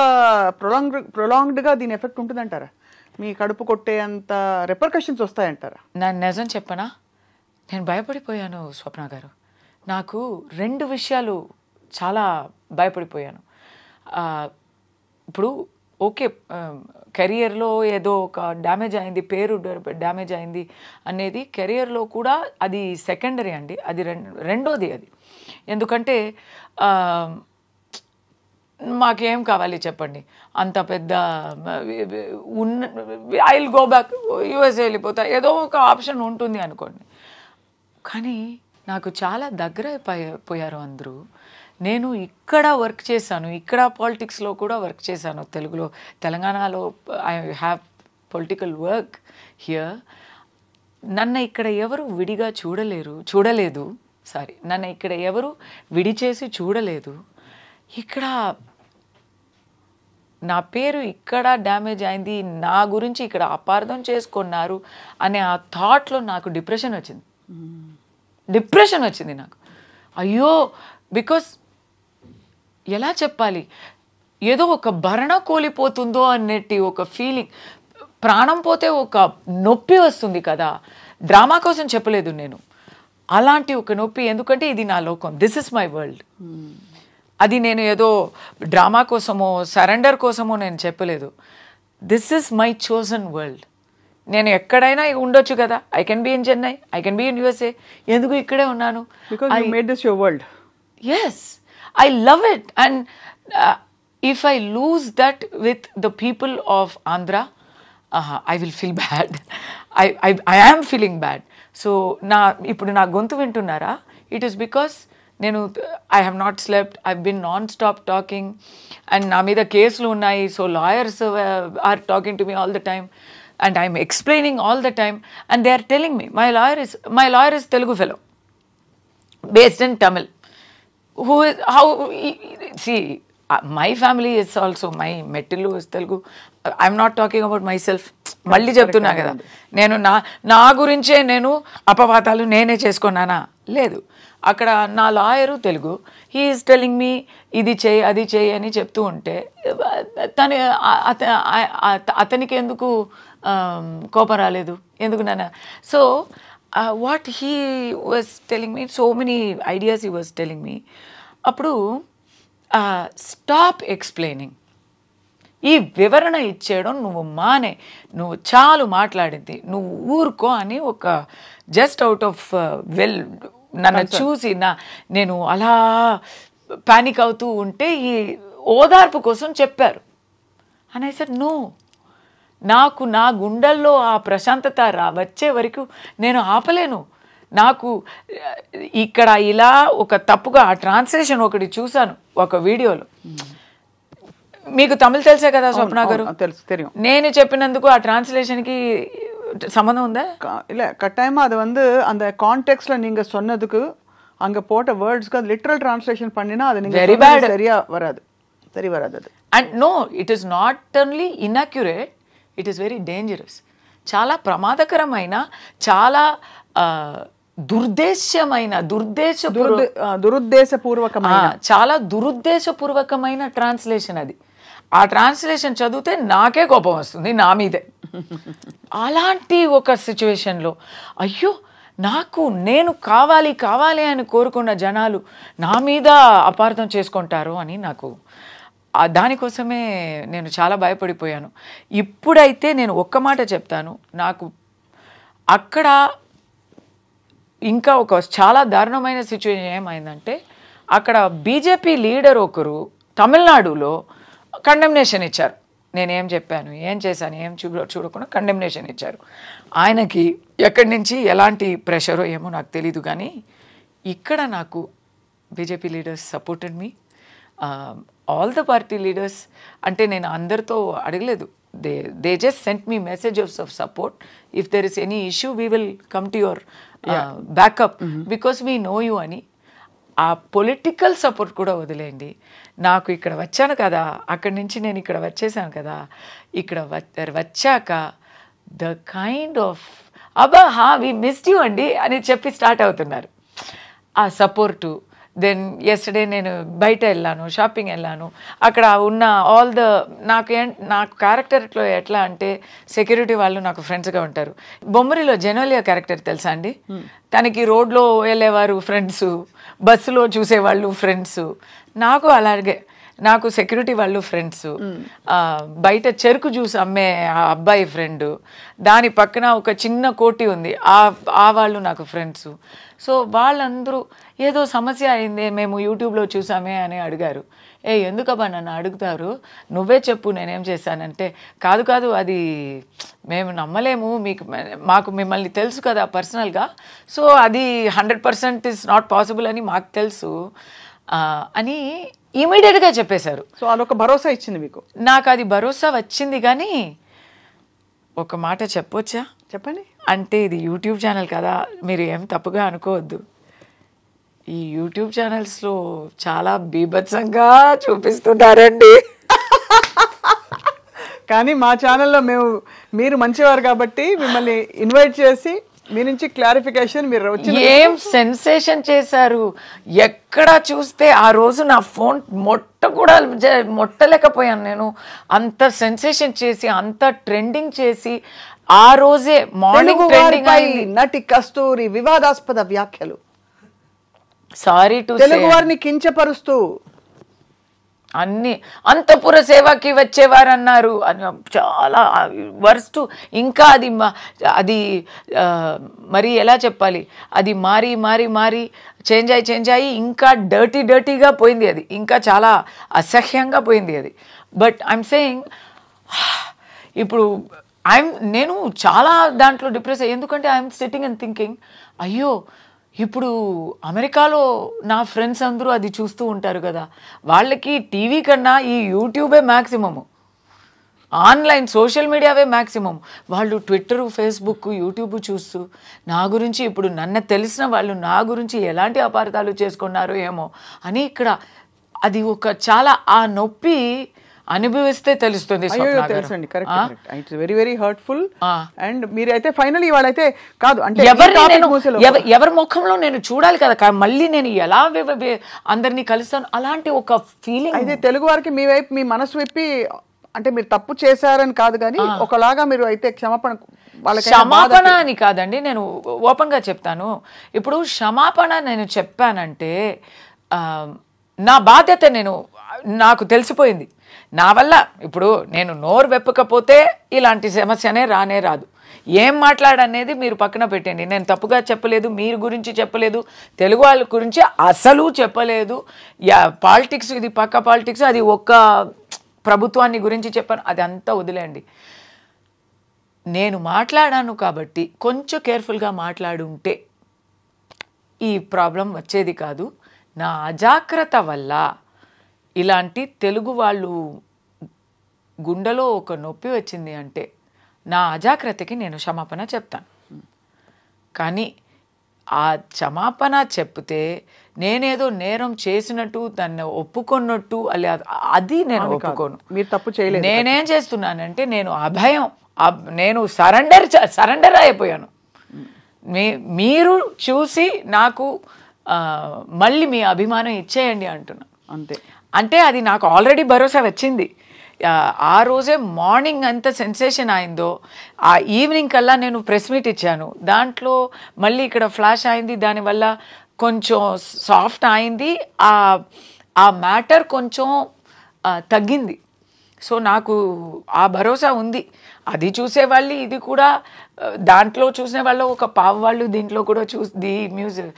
ప్రొలాంగ్డ్గా దీని ఎఫెక్ట్ ఉంటుందంటారా? మీ కడుపు కొట్టే అంత రిపర్కషన్స్ వస్తాయంటారా? నా నిజం చెప్పనా, నేను భయపడిపోయాను స్వప్న గారు. నాకు 2 విషయాలు చాలా భయపడిపోయాను. ఇప్పుడు ఓకే, కెరియర్లో ఏదో ఒక డ్యామేజ్ అయింది, పేరు డ్యామేజ్ అయింది అనేది కెరియర్లో కూడా అది సెకండరీ అండి, అది రెండోది అది. ఎందుకంటే మాకేం కావాలి చెప్పండి, అంత పెద్ద I will go back, USA వెళ్ళిపోతా, ఏదో ఒక ఆప్షన్ ఉంటుంది అనుకోండి. కానీ నాకు చాలా దగ్గర పోయారు అందరూ. నేను ఇక్కడ వర్క్ చేశాను, ఇక్కడ పాలిటిక్స్లో కూడా వర్క్ చేశాను, తెలంగాణలో I have political work here. నన్ను ఇక్కడ ఎవరు విడిగా చూడలేదు, నన్ను ఇక్కడ ఎవరు విడిచేసి చూడలేదు. ఇక్కడ నా పేరు ఇక్కడ డ్యామేజ్ అయింది, నా గురించి ఇక్కడ అపార్థం చేసుకున్నారు అనే ఆ థాట్లో నాకు డిప్రెషన్ వచ్చింది నాకు. అయ్యో, బికాస్ ఎలా చెప్పాలి, ఏదో ఒక భరణ కోల్పోతుందో అన్నట్టు ఒక ఫీలింగ్, ప్రాణం పోతే ఒక నొప్పి వస్తుంది కదా. డ్రామా కోసం చెప్పలేదు నేను, అలాంటి ఒక నొప్పి. ఎందుకంటే ఇది నా లోకం, దిస్ ఇస్ మై వరల్డ్. అది నేను ఏదో డ్రామా కోసమో సరెండర్ కోసమో నేను చెప్పలేదు. This is my chosen world. నేను ఎక్కడైనా ఉండొచ్చు కదా, I can be in Chennai, I can be in USA, ఎందుకు ఇక్కడే ఉన్నాను? Because you made this your world. Yes, I love it. And if I lose that with the people of Andhra, I will feel bad. I am feeling bad. So ఇప్పుడు నా గొంతు వింటున్నారా? It is because I have not slept, I've been non-stop talking, and నా మీద కేసులు ఉన్నాయి. So lawyers are talking to me all the time, and I'm explaining all the time, and they are telling me my lawyer is Telugu fellow based in Tamil. My family is also, my Mettilu is Telugu. I'm not talking about myself. మళ్ళీ చెప్తున్నా కదా, నేను నా గురించే నేను అపవాదాలు నేనే చేసుకున్నానా? లేదు. అక్కడ నా lawyer Telugu, he is telling me ఇది చేయి అది చేయి అని చెప్తూ ఉంటే అతనికి ఎందుకు కోపం రాలేదు? ఎందుకు నాన్న? So what he was telling me, so many ideas he was telling me. అప్పుడు స్టాప్ ఎక్స్ప్లెయినింగ్, ఈ వివరణ ఇచ్చేయడం నువ్వు చాలు మాట్లాడింది, నువ్వు ఊరుకో అని ఒక జస్ట్ అవుట్ ఆఫ్ నన్ను చూసి నేను అలా పానిక్ అవుతూ ఉంటే ఈ ఓదార్పు కోసం చెప్పారు. అని ఐ సెడ్ నో, నాకు నా గుండెల్లో ఆ ప్రశాంతత వచ్చే వరకు నేను ఆపలేను. నాకు ఇక్కడ ఇలా ఒక తప్పుగా ఆ ట్రాన్స్లేషన్ ఒకటి చూశాను ఒక వీడియోలో. మీకు తమిళ్ తెలుసే కదా స్వప్న గారు? தெரியும். నేను చెప్పినందుకు ఆ ట్రాన్స్లేషన్కి சம்மந்தம் உண்டா? இல்லை, கட்டாயமாக அது வந்து அந்த கான்டெக்ஸ்டில் நீங்கள் சொன்னதுக்கு அங்கே போட்ட வேர்ட்ஸ்க்கு அது லிட்ரல் டிரான்ஸ்லேஷன் பண்ணினா அது நீங்கள் சரியாக வராது, சரி வராது அது. And no, it is not only inaccurate, it is very dangerous. చాలా ప్రమాదకరమైన, చాలా దురుద్దేశపూర్వకమైన చాలా దురుద్దేశపూర్వకమైన ట్రాన్స్లేషన్ అది. ఆ ట్రాన్స్లేషన్ చదివితే నాకే కోపం వస్తుంది నా మీదే. అలాంటి ఒక సిచ్యువేషన్లో అయ్యో నేను కావాలి కావాలి అని కోరుకున్న జనాలు నా మీద అపార్థం చేసుకుంటారు అని నాకు దానికోసమే నేను చాలా భయపడిపోయాను. ఇప్పుడైతే నేను ఒక్క మాట చెప్తాను, నాకు అక్కడ ఇంకా ఒక చాలా దారుణమైన సిచ్యువేషన్ ఏమైందంటే, అక్కడ బీజేపీ లీడర్ ఒకరు తమిళనాడులో కండెమ్నేషన్ ఇచ్చారు. నేనేం చెప్పాను, ఏం చేశాను, ఏం చూడకుండా కండెమ్నేషన్ ఇచ్చారు. ఆయనకి ఎక్కడి నుంచి ఎలాంటి ప్రెషరో ఏమో నాకు తెలీదు, కానీ ఇక్కడ నాకు BJP leaders supported me, all the party leaders. అంటే నేను అందరితో అడగలేదు, they just sent me messages of support. If there is any issue, we will come to your backup because we know you అని. ఆ పొలిటికల్ సపోర్ట్ కూడా వదిలేయండి, నాకు ఇక్కడ వచ్చాను కదా, అక్కడి నుంచి నేను ఇక్కడ వచ్చేసాను కదా, ఇక్కడ వచ్చాక the kind of we missed you అండి అని చెప్పి స్టార్ట్ అవుతున్నారు ఆ సపోర్టు. దెన్ ఎస్టర్డే నేను బయట వెళ్ళాను, షాపింగ్ వెళ్ళాను, అక్కడ ఉన్న ఆల్ ద నాకు క్యారెక్టర్లో ఎట్లా అంటే సెక్యూరిటీ వాళ్ళు నాకు ఫ్రెండ్స్గా ఉంటారు. బొమ్మరిలో జెనోలియా క్యారెక్టర్ తెలుసా అండి? తనకి రోడ్లో వెళ్ళేవారు ఫ్రెండ్స్, బస్సులో చూసేవాళ్ళు ఫ్రెండ్స్, నాకు అలాగే నాకు సెక్యూరిటీ వాళ్ళు ఫ్రెండ్స్, బయట చెరుకు జ్యూస్ అమ్మే ఆ అబ్బాయి ఫ్రెండ్, దాని పక్కన ఒక చిన్న కోటి ఉంది ఆ వాళ్ళు నాకు ఫ్రెండ్స్. సో వాళ్ళందరూ ఏదో సమస్య అయిందే మేము యూట్యూబ్లో చూసామే అని అడిగారు. ఎందుకబ్బా నన్ను అడుగుతారు, నువ్వే చెప్పు నేనేం చేశానంటే, కాదు అది మేము నమ్మలేము, మాకు మిమ్మల్ని తెలుసు కదా పర్సనల్గా, సో అది 100% ఇస్ నాట్ పాసిబుల్ అని మాకు తెలుసు అని ఇమీడియట్గా చెప్పేశారు. సో అదొక భరోసా ఇచ్చింది మీకు? నాకు అది భరోసా వచ్చింది, కానీ ఒక మాట చెప్పొచ్చా? చెప్పండి. అంటే ఇది యూట్యూబ్ ఛానల్ కదా, మీరు ఏం తప్పుగా అనుకోవద్దు. ఈ యూట్యూబ్ ఛానల్స్లో చాలా బీభత్సంగా చూపిస్తున్నారండి. కానీ మా ఛానల్లో మీరు మంచివారు కాబట్టి మిమ్మల్ని ఇన్వైట్ చేసి మీ నుంచి క్లారిఫికేషన్ మీరు ఏం సెన్సేషన్ చేశారు. ఎక్కడ చూస్తే ఆ రోజు నా ఫోన్ మొట్టలేకపోయాను నేను. అంత సెన్సేషన్ చేసి అంత ట్రెండింగ్ చేసి ఆ రోజే మార్నింగ్ ట్రెండింగ్ అయింది. నటి కస్తూరి వివాదాస్పద వ్యాఖ్యలు, సారీ టు తెలుగు వారిని కించపరుస్తూ అన్ని అంతఃపుర సేవకి వచ్చేవారన్నారు, చాలా వర్స్ట్. ఇంకా అది మరి ఎలా చెప్పాలి, అది మారి చేంజ్ అయ్యి ఇంకా డర్టీగా పోయింది, అది ఇంకా చాలా అసహ్యంగా పోయింది అది. బట్ ఐఎమ్ సేయింగ్ ఇప్పుడు నేను చాలా దాంట్లో డిప్రెస్ అయ్యి, ఎందుకంటే ఐఎమ్ సిట్టింగ్ అండ్ థింకింగ్, అయ్యో ఇప్పుడు అమెరికాలో నా ఫ్రెండ్స్ అందరూ అది చూస్తూ ఉంటారు కదా, వాళ్ళకి టీవీ కన్నా ఈ యూట్యూబే మ్యాక్సిమము, ఆన్లైన్ సోషల్ మీడియావే మ్యాక్సిమం. వాళ్ళు ట్విట్టరు, ఫేస్బుక్, యూట్యూబ్ చూస్తూ నా గురించి, ఇప్పుడు నన్ను తెలిసిన వాళ్ళు నా గురించి ఎలాంటి అపార్థాలు చేసుకున్నారో ఏమో అని ఇక్కడ అది ఒక చాలా ఆ నొప్పి అనుభవిస్తే తెలుస్తుంది. తెలుసండి, correct. It's very very hurtful. And మీరైతే ఫైనల్లీ వాళ్ళైతే కాదు అంటే ఎవరి ముఖంలో నేను చూడాలి కదా, మళ్ళీ నేను ఎలా అందరినీ కలుస్తాను, అలాంటి ఒక ఫీలింగ్. అయితే తెలుగు వారికి మీ వైపు మీ మనసు విప్పి, అంటే మీరు తప్పు చేశారని కాదు కానీ ఒకలాగా మీరు అయితే క్షమాపణ అని కాదండి, నేను ఓపెన్ గా చెప్తాను. ఇప్పుడు క్షమాపణ నేను చెప్పానంటే నా బాధ్యత, నాకు తెలిసిపోయింది నా వల్ల. ఇప్పుడు నేను నోరు వెప్పకపోతే ఇలాంటి సమస్యనే రాదు. ఏం మాట్లాడనేది మీరు పక్కన పెట్టండి, నేను తప్పుగా చెప్పలేదు, మీరు గురించి చెప్పలేదు, తెలుగు వాళ్ళ గురించి అసలు చెప్పలేదు. పాలిటిక్స్, ఇది పక్క పాలిటిక్స్, అది ఒక్క ప్రభుత్వాన్ని గురించి చెప్పాను, అది అంతా వదిలేండి. నేను మాట్లాడాను కాబట్టి కొంచెం కేర్ఫుల్గా మాట్లాడుంటే ఈ ప్రాబ్లం వచ్చేది కాదు. నా అజాగ్రత్త వల్ల ఇలాంటి తెలుగు వాళ్ళు గుండెలో ఒక నొప్పి వచ్చింది అంటే నా అజాగ్రత్తకి నేను క్షమాపణ చెప్తాను. కానీ ఆ క్షమాపణ చెప్తే నేనేదో నేరం చేసినట్టు దాన్ని ఒప్పుకున్నట్టు అది నేను ఒప్పుకోను. మీరు తప్పు చేయలేదు. నేనేం చేస్తున్నానంటే నేను నేను సరెండర్ అయిపోయాను. మీరు చూసి నాకు మళ్ళీ మీ అభిమానం ఇచ్చేయండి అంటున్నా. అంతే. అంటే అది నాకు ఆల్రెడీ భరోసా వచ్చింది. ఆ రోజే మార్నింగ్ అంత సెన్సేషన్ అయిందో ఆ ఈవినింగ్ కల్లా నేను ప్రెస్ మీట్ ఇచ్చాను. దాంట్లో మళ్ళీ ఇక్కడ ఫ్లాష్ అయింది, దానివల్ల కొంచెం సాఫ్ట్ అయింది, ఆ మ్యాటర్ కొంచెం తగ్గింది. సో నాకు ఆ భరోసా ఉంది. అది చూసేవాళ్ళు ఇది కూడా, దాంట్లో చూసిన వాళ్ళు ఒక పావు వాళ్ళు దీంట్లో కూడా ది మ్యూజిక్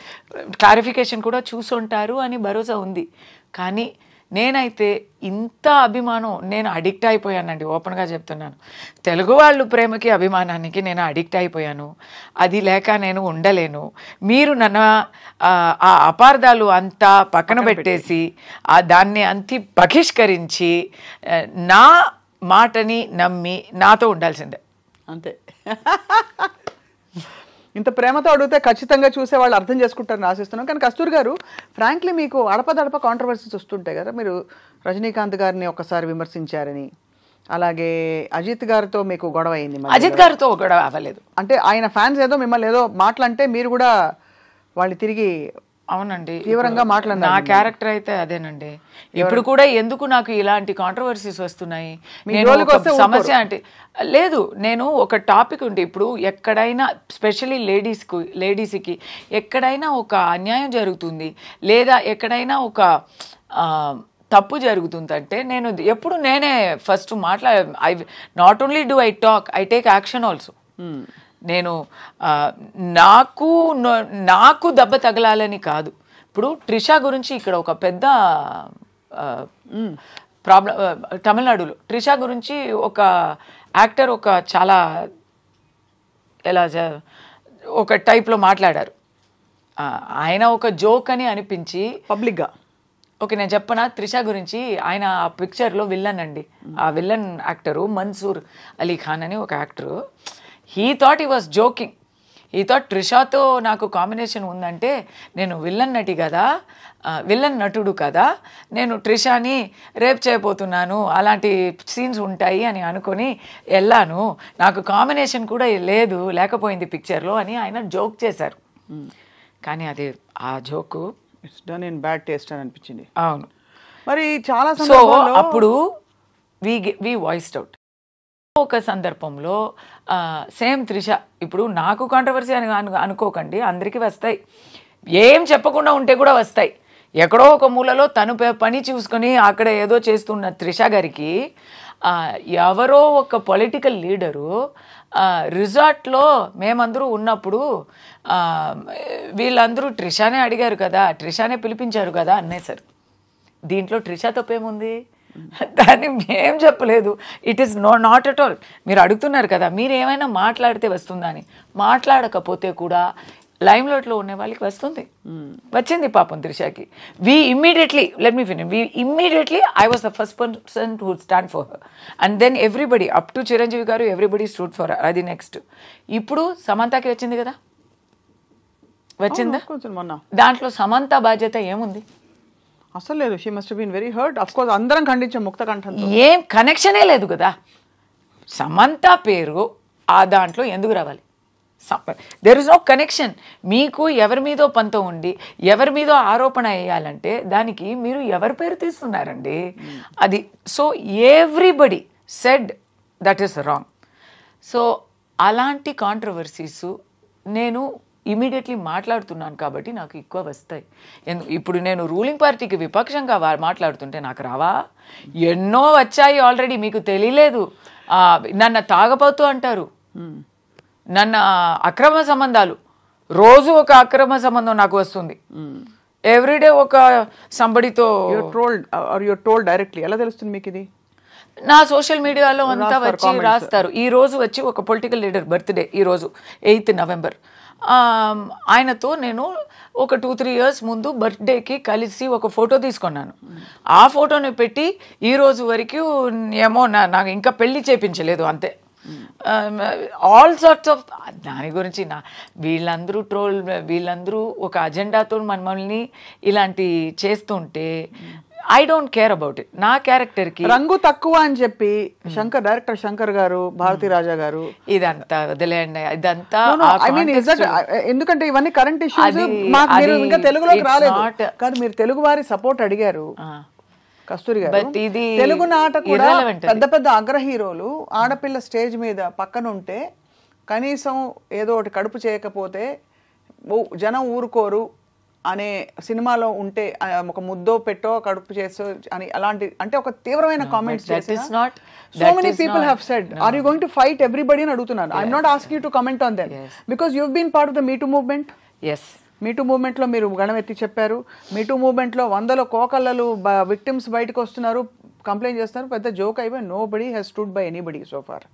క్లారిఫికేషన్ కూడా చూసుంటారు అని భరోసా ఉంది. కానీ నేనైతే ఇంత అభిమానం నేను అడిక్ట్ అయిపోయానండి. ఓపెన్గా చెప్తున్నాను, తెలుగు వాళ్ళు ప్రేమకి అభిమానానికి నేను అడిక్ట్ అయిపోయాను. అది లేక నేను ఉండలేను. మీరు నన్ను ఆ అపార్థాలు అంతా పక్కన పెట్టేసి దాన్ని అంతి బహిష్కరించి నా మాటని నమ్మి నాతో ఉండాల్సిందే. అంతే. ఇంత ప్రేమతో అడిగితే ఖచ్చితంగా చూసే వాళ్ళు అర్థం చేసుకుంటారని ఆశిస్తున్నాం. కానీ కస్తూరి గారు, ఫ్రాంక్లీ మీకు అడపదడప కాంట్రవర్సీస్ వస్తుంటాయి కదా. మీరు రజనీకాంత్ గారిని ఒక్కసారి విమర్శించారని, అలాగే అజిత్ గారితో మీకు గొడవ అయింది. అజిత్ గారితో గొడవ అవ్వలేదు. అంటే ఆయన ఫ్యాన్స్ ఏదో మిమ్మల్ని ఏదో మాటలంటే మీరు కూడా వాళ్ళు తిరిగి అవునండి తీవ్రంగా మాట్లాడినారు. నా క్యారెక్టర్ అయితే అదేనండి. ఇప్పుడు కూడా ఎందుకు నాకు ఇలాంటి కాంట్రవర్సీస్ వస్తున్నాయి? నేను సమస్య అంటే లేదు, నేను ఒక టాపిక్ ఉంటే ఇప్పుడు ఎక్కడైనా స్పెషల్లీ లేడీస్కి ఎక్కడైనా ఒక అన్యాయం జరుగుతుంది లేదా ఎక్కడైనా ఒక తప్పు జరుగుతుందంటే నేను ఎప్పుడు నేనే first I not only do I talk, I take action also. నేను నాకు దెబ్బ తగలాలని కాదు. ఇప్పుడు ట్రిషా గురించి ఇక్కడ ఒక పెద్ద ప్రాబ్లం, తమిళనాడులో ట్రిషా గురించి ఒక యాక్టర్ ఒక చాలా ఎలా ఒక టైప్లో మాట్లాడారు. ఆయన ఒక జోక్ అని అనిపించి పబ్లిక్గా ఓకే నేను చెప్పనా, త్రిషా గురించి ఆయన ఆ పిక్చర్లో విల్లన్ అండి. ఆ విల్లన్ యాక్టరు మన్సూర్ అలీ ఖాన్ అని ఒక actor. He thought he was joking. He thought ట్రిషాతో నాకు కాంబినేషన్ ఉందంటే నేను విల్లన్ నటి కదా, విల్లన్ నటుడు కదా, నేను ట్రిషాని రేప్ చేయబోతున్నాను, అలాంటి సీన్స్ ఉంటాయి అని అనుకొని వెళ్ళాను, నాకు కాంబినేషన్ కూడా లేకపోయింది పిక్చర్లో అని ఆయన జోక్ చేశారు. కానీ అది ఆ joke it's done in bad taste అని అనిపించింది. అవును. మరి చాలా అప్పుడు వి వాయిస్డ్ అవుట్. ఒక సందర్భంలో సేమ్ త్రిష, ఇప్పుడు నాకు కాంట్రవర్సీ అని అనుకోకండి, అందరికీ వస్తాయి. ఏం చెప్పకుండా ఉంటే కూడా వస్తాయి. ఎక్కడో ఒక మూలలో తను పని చూసుకొని అక్కడ ఏదో చేస్తున్న త్రిష గారికి ఎవరో ఒక పొలిటికల్ లీడరు రిసార్ట్లో మేమందరూ ఉన్నప్పుడు వీళ్ళందరూ ట్రిషానే అడిగారు కదా, ట్రిషానే పిలిపించారు కదా అనేసారు. దీంట్లో ట్రిషా తప్పేముంది? దాన్ని ఏం చెప్పలేదు. It is not at all. మీరు అడుగుతున్నారు కదా మీరు ఏమైనా మాట్లాడితే వస్తుందా అని. మాట్లాడకపోతే కూడా లైమ్లైట్లో ఉన్న వాళ్ళకి వస్తుంది, వచ్చింది పాపం త్రిషాకి. I was the first person who would stand for her, and then everybody up to Chiranjeevi గారు everybody stood for her. అది నెక్స్ట్. ఇప్పుడు సమంతకి వచ్చింది కదా, వచ్చిందా? దాంట్లో సమంత బాధ్యత ఏముంది? అసలు లేదు. She must been very hurt. Of course అందరం ఖండించాం ముక్త కంఠంతో. ఏం కనెక్షనే లేదు కదా. సమంత పేరు ఆ దాంట్లో ఎందుకు రావాలి? There is no connection. మీకు ఎవరి మీదో పంతం ఉండి ఎవరి మీదో ఆరోపణ వేయాలంటే దానికి మీరు ఎవరి పేరు తీస్తున్నారండి? అది so everybody said that is wrong. So అలాంటి కాంట్రవర్సీస్ నేను ఇమీడియట్లీ మాట్లాడుతున్నాను కాబట్టి నాకు ఎక్కువ వస్తాయి. ఇప్పుడు నేను రూలింగ్ పార్టీకి విపక్షంగా మాట్లాడుతుంటే నాకు రావా? ఎన్నో వచ్చాయి ఆల్రెడీ, మీకు తెలియలేదు. నన్ను తాగబోతూ అంటారు, నన్ను అక్రమ సంబంధాలు, రోజు ఒక అక్రమ సంబంధం నాకు వస్తుంది. ఎవ్రీడే ఒక సంబడితో యూర్ టోల్డ్ డైరెక్ట్లీ. ఎలా తెలుస్తుంది మీకు ఇది? నా సోషల్ మీడియాలో అంతా వచ్చి రాస్తారు. ఈ రోజు వచ్చి ఒక పొలిటికల్ లీడర్ బర్త్డే, ఈరోజు 8th November. ఆయనతో నేను ఒక 2-3 years ముందు బర్త్డేకి కలిసి ఒక ఫోటో తీసుకున్నాను. ఆ ఫోటోని పెట్టి ఈ రోజు వరకు ఏమో నాకు ఇంకా పెళ్లి చేయించలేదు అంతే. ఆల్ సార్ట్స్ ఆఫ్ దాని గురించి వీళ్ళందరూ ఒక అజెండాతో మనల్ని ఇలాంటి చేస్తుంటే I don't care about it. నా క్యారెక్టర్ కి రంగు తక్కువ అని చెప్పి డైరెక్టర్ శంకర్ గారు, భారతీ రాజా గారు ఇదంతా వదిలేయండి, ఇదంతా ఎందుకంటే ఇవన్నీ కరెంట్ ఇష్యూస్. మీరు ఇంకా తెలుగులోకి రాలేదు కాదు, మీరు తెలుగు వారి సపోర్ట్ అడిగారు కస్తూరి గారు. తెలుగు నాట కూడా పెద్ద పెద్ద అగ్ర హీరోలు ఆడపిల్ల స్టేజ్ మీద పక్కన ఉంటే కనీసం ఏదో ఒకటి కడుపు చేయకపోతే జనం ఊరుకోరు అనే సినిమాలో ఉంటే ఒక ముద్దో పెట్టో కడుపు చేసో అని అలాంటి అంటే ఒక తీవ్రమైన కామెంట్స్ చేసిన so many people have said are you going to fight everybody అని అడుగుతున్నాను. I'm not asking you to comment on them because you been part of the MeToo movement. MeToo మూవ్మెంట్లో మీరు గణమెత్తి చెప్పారు. మీటూ మూవ్మెంట్లో వందల కోకళ్ళలు విక్టిమ్స్ బయటకు వస్తున్నారు, కంప్లైంట్ చేస్తున్నారు, పెద్ద జోక్ అయిపోయి nobody has stood by anybody so far.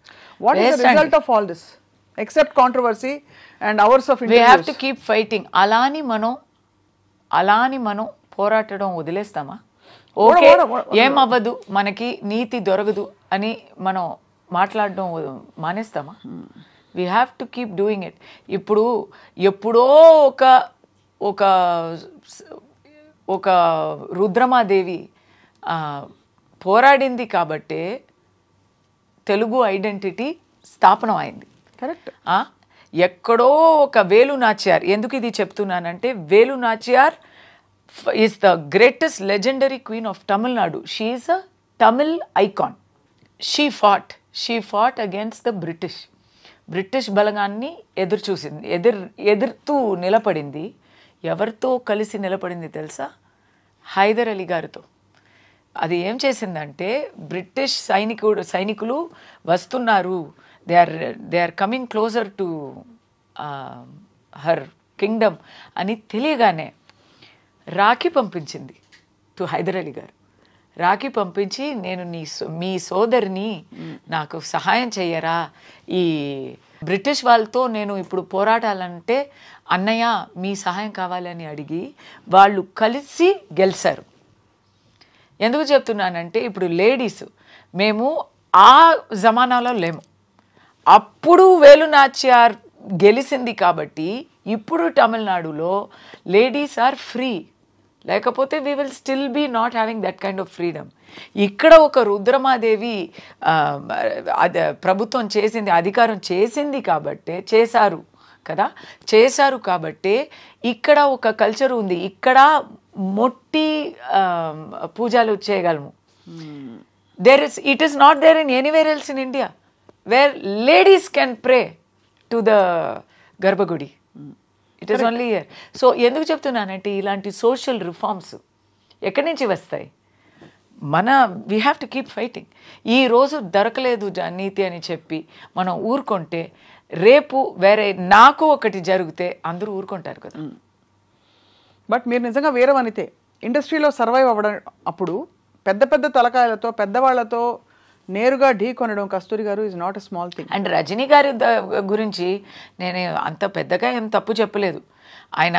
What is the result of all this except controversy and hours of interviews? We have to keep fighting. అలాని మనం పోరాటడం వదిలేస్తామా? ఓకే ఏమవ్వదు, మనకి నీతి దొరకదు అని మనం మాట్లాడడం మానేస్తామా? We have to keep doing it. ఇప్పుడు ఎప్పుడో ఒక ఒక రుద్రమాదేవి పోరాడింది కాబట్టే తెలుగు ఐడెంటిటీ స్థాపనం అయింది. కరెక్ట్. ఎక్కడో ఒక వేలు నాచియార్, ఎందుకు ఇది చెప్తున్నానంటే Velu Nachiyar is the greatest legendary queen of Tamil Nadu. She is a Tamil icon. She fought against the British బలగాన్ని ఎదుర్తూ నిలబడింది. ఎవరితో కలిసి నిలబడింది తెలుసా? హైదర్ అలీ గారితో. అది ఏం చేసిందంటే బ్రిటిష్ సైనికులు వస్తున్నారు, they are coming closer to her kingdom అని తెలియగానే రాఖీ పంపించింది టు హైదర్ అలీ గారు. రాఖీ పంపించి నేను మీ సోదరిని నాకు సహాయం చెయ్యరా, ఈ బ్రిటిష్ వాళ్ళతో నేను ఇప్పుడు పోరాటాలంటే అన్నయ్య మీ సహాయం కావాలని అడిగి వాళ్ళు కలిసి గెలిచారు. ఎందుకు చెప్తున్నానంటే ఇప్పుడు లేడీస్ మేము ఆ జమానాలో లేము. అప్పుడు వేలు నాచియార్ గెలిచింది కాబట్టి ఇప్పుడు తమిళనాడులో లేడీస్ ఆర్ ఫ్రీ. లేకపోతే we will still be not having that kind of freedom. ఇక్కడ ఒక రుద్రమాదేవి ప్రభుత్వం చేసింది, అధికారం చేసింది కాబట్టే చేశారు కాబట్టే ఇక్కడ ఒక కల్చర్ ఉంది. ఇక్కడ మొట్టి పూజలు చేయగలము. It is not there in anywhere else in India where ladies can pray to the గర్భగుడి. It is only here. So ఎందుకు చెప్తున్నానంటే ఇలాంటి సోషల్ రిఫార్మ్స్ ఎక్కడి నుంచి వస్తాయి? We have to keep fighting. ఈరోజు దొరకలేదు నీతి అని చెప్పి మనం ఊరుకుంటే రేపు వేరే నాకు ఒకటి జరిగితే అందరూ ఊరుకుంటారు కదా. బట్ మీరు నిజంగా వేరే వనితే ఇండస్ట్రీలో సర్వైవ్ అవ్వడం అప్పుడు పెద్ద పెద్ద తలకాయలతో పెద్దవాళ్లతో నేరుగా ఢీ కొనడం Kasturi garu is not a small thing. And Rajini గారి గురించి నేను అంత పెద్దగా ఏం తప్పు చెప్పలేదు. ఆయన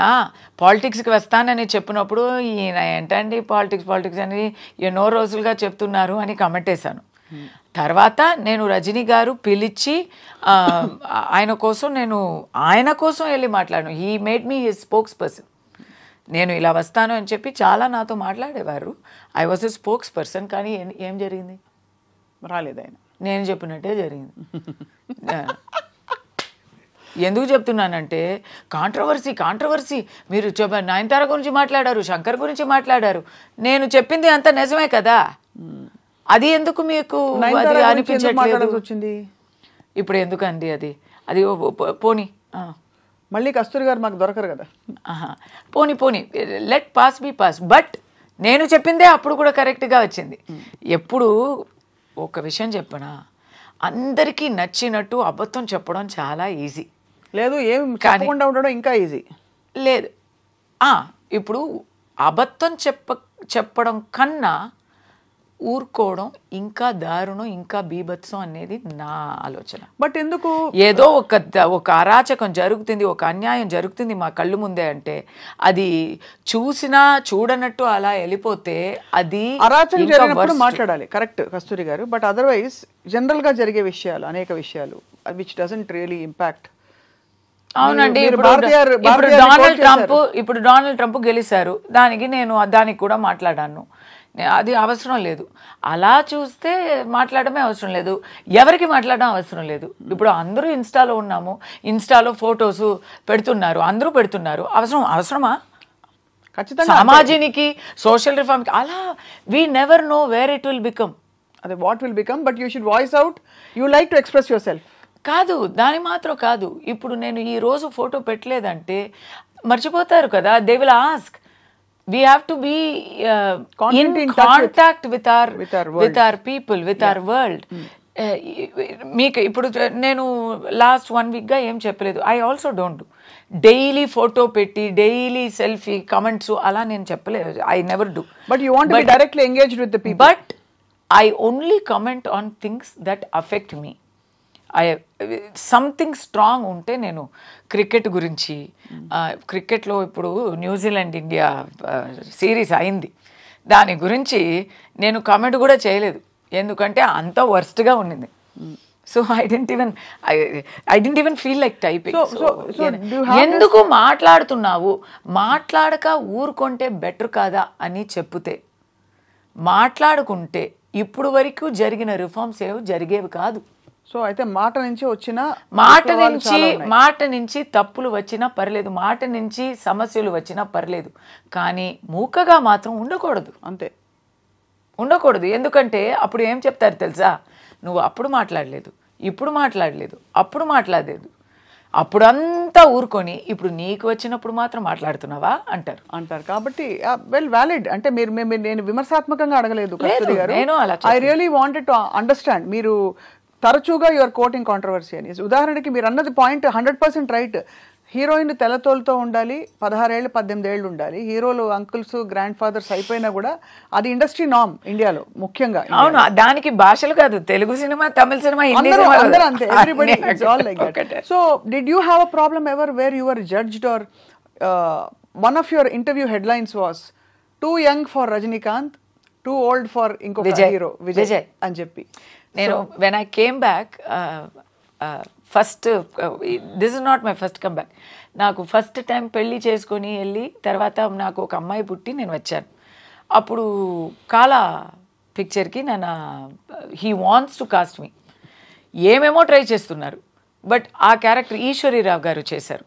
పాలిటిక్స్కి వస్తానని చెప్పినప్పుడు ఈయన ఏంటండి పాలిటిక్స్ అని ఎన్నో రోజులుగా చెప్తున్నారు అని కమెంట్ వేశాను. తర్వాత నేను రజనీ గారు పిలిచి ఆయన కోసం వెళ్ళి మాట్లాడాను. He made me his spokes person. నేను ఇలా వస్తాను అని చెప్పి చాలా నాతో మాట్లాడేవారు. I was a spokes person. కానీ ఏం జరిగింది? రాలేదు ఆయన. నేను చెప్పినట్టే జరిగింది. ఎందుకు చెప్తున్నానంటే కాంట్రవర్సీ మీరు నయనతార గురించి మాట్లాడారు, శంకర్ గురించి మాట్లాడారు. నేను చెప్పింది అంత నిజమే కదా. అది ఎందుకు మీకు అనిపించట్లేదు? ఇప్పుడు ఎందుకండి అది పోనీ మళ్ళీ కస్తూరి గారు మాకు దొరకరు కదా. పోనీ let pass be pass. But నేను చెప్పిందే అప్పుడు కూడా కరెక్ట్గా వచ్చింది. ఎప్పుడు ఒక విషయం చెప్పనా, అందరికీ నచ్చినట్టు అబద్ధం చెప్పడం చాలా ఈజీ. లేదు ఏం చెప్పకుండా ఉండడం ఇంకా ఈజీ లేదు. ఇప్పుడు అబద్ధం చెప్పడం కన్నా ఊరుకోవడం ఇంకా దారుణం, ఇంకా బీభత్సం అనేది నా ఆలోచన. బట్ ఎందుకు ఏదో ఒక అరాచకం జరుగుతుంది, ఒక అన్యాయం జరుగుతుంది మా కళ్ళు ముందే అంటే అది చూసినా చూడనట్టు అలా వెళ్ళిపోతే అది అరాచకం జరిగినప్పుడు మాట్లాడాలి. కరెక్ట్ కస్తూరి గారు. బట్ అదర్వైజ్ జనరల్ గా జరిగే విషయాలు అనేక విషయాలు విచ్ డజంట్ రియలీ ఇంపాక్ట్. అవునండి. ఇప్పుడు డొనాల్డ్ ట్రంప్ గెలిచారు, దానికి కూడా మాట్లాడాను. అది అవసరం లేదు. అలా చూస్తే మాట్లాడమే అవసరం లేదు, ఎవరికి మాట్లాడడం అవసరం లేదు. ఇప్పుడు అందరూ ఇన్స్టాలో ఉన్నాము, ఇన్స్టాలో ఫొటోస్ పెడుతున్నారు, అందరూ పెడుతున్నారు. అవసరమా? ఖచ్చితంగా సమాజానికి, సోషల్ రిఫార్మ్కి అలా we never know where it will become. అదే what will become, but you should voice out, you like to express yourself. కాదు, దాని మాత్రం కాదు. ఇప్పుడు నేను ఈ రోజు ఫోటో పెట్టలేదంటే మర్చిపోతారు కదా. They will ask. We have to be in contact with our people, with our world. మీకు ఇప్పుడు నేను లాస్ట్ 1 వీక్గా ఏం చెప్పలేదు. I also don't do daily photo పెట్టి డైలీ సెల్ఫీ కమెంట్స్ అలా నేను చెప్పలేదు. I never do. But you want to be directly engaged with the people. But I only comment on things that affect me. Something strong ఉంటే నేను cricket గురించి, క్రికెట్లో ఇప్పుడు New Zealand India series అయింది, దాని గురించి నేను కామెంట్ కూడా చేయలేదు, ఎందుకంటే అంత వర్స్ట్గా ఉండింది. So I didn't even feel like typing. ఎందుకు మాట్లాడుతున్నావు, మాట్లాడక ఊరుకుంటే బెటర్ కాదా అని చెప్తే, మాట్లాడుకుంటే ఇప్పుడు వరకు జరిగిన రిఫార్మ్స్ ఏవి జరిగేవి కాదు. సో అయితే మాట నుంచి వచ్చిన మాట నుంచి తప్పులు వచ్చినా పర్లేదు, మాట నుంచి సమస్యలు వచ్చినా పర్లేదు, కానీ మూకగా మాత్రం ఉండకూడదు. అంతే, ఉండకూడదు. ఎందుకంటే అప్పుడు ఏం చెప్తారు తెలుసా, నువ్వు అప్పుడు మాట్లాడలేదు, ఇప్పుడు మాట్లాడలేదు, అప్పుడు మాట్లాడలేదు, అప్పుడంతా ఊరుకొని ఇప్పుడు నీకు వచ్చినప్పుడు మాత్రం మాట్లాడుతున్నావా అంటారు. కాబట్టి వెల్ వ్యాలిడ్. అంటే మీరు నేను విమర్శాత్మకంగా అడగలేదు కస్తూరి గారు. I really wanted to understand. మీరు తరచుగా యువర్ కోటింగ్ కాంట్రవర్సీ అని. ఉదాహరణకి మీరు అన్నది పాయింట్ 100% రైట్. హీరోయిన్ తెల్లతోలుతో ఉండాలి, 16 ఏళ్ళు 18 ఏళ్ళు ఉండాలి. హీరోలు అంకుల్స్ గ్రాండ్ ఫాదర్స్ అయిపోయినా కూడా అది ఇండస్ట్రీ నామ్ ఇండియాలో ముఖ్యంగా. అవును, దానికి భాషలు కాదు, తెలుగు సినిమా, తమిళ సినిమా, అందరూ అంతే, everybody it's all like that. So did you have a problem ever where you were judged or one of your interview headlines was too young for Rajinikanth, too old for ఇంకొక hero Vijay అని చెప్పి? నేను when I came back first, this is not my first come back. నాకు first time పెళ్ళి చేసుకొని వెళ్ళి తర్వాత నాకు ఒక అమ్మాయి పుట్టి నేను వచ్చాను. అప్పుడు కాలా పిక్చర్కి నన్ను హీ వాంట్స్ టు కాస్ట్ మీ, ఏమేమో ట్రై చేస్తున్నారు, బట్ ఆ క్యారెక్టర్ ఈశ్వరీరావు గారు చేశారు.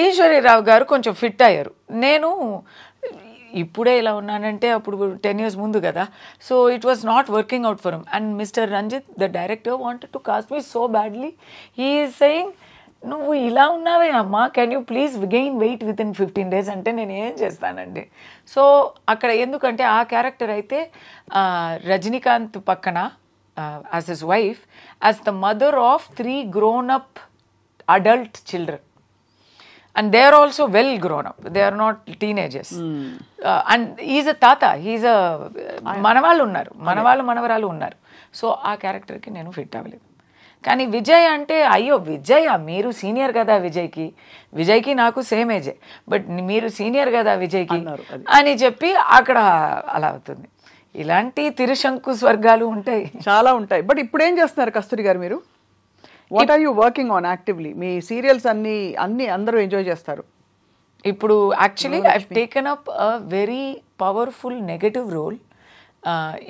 ఈశ్వరీరావు గారు కొంచెం ఫిట్ అయ్యారు. నేను ఇప్పుడే ఇలా ఉన్నానంటే అప్పుడు 10 years ముందు కదా. So it was not working out for him. And mister Ranjith the director wanted to cast me so badly. He is saying, నువ్వు ఇలా ఉన్నావే అమ్మా, can you please gain weight within 15 days అంటే నేను ఏం చేస్తానండి. సో అక్కడ ఎందుకంటే ఆ క్యారెక్టర్ అయితే రజనీకాంత్ పక్కన as his wife, as the mother of 3 grown-up adult children. And they are also well grown up. They are not teenagers. And he is a tata. He is a మనవాళ్ళు ఉన్నారు, మనవరాలు ఉన్నారు. So ఆ క్యారెక్టర్కి నేను fit అవ్వలేదు. కానీ విజయ్ అంటే, అయ్యో విజయ్ మీరు సీనియర్ కదా విజయ్కి నాకు సేమ్ ఏజే, బట్ మీరు సీనియర్ కదా విజయ్కి అని చెప్పి అక్కడ అలా అవుతుంది. ఇలాంటి తిరుశంకు స్వర్గాలు ఉంటాయి, చాలా ఉంటాయి. బట్ ఇప్పుడు ఏం చేస్తున్నారు కస్తూరి గారు మీరు? What are you working on actively? మీ సీరియల్స్ అన్ని అందరూ ఎంజాయ్ చేస్తారు. ఇప్పుడు actually I have taken up a very powerful negative role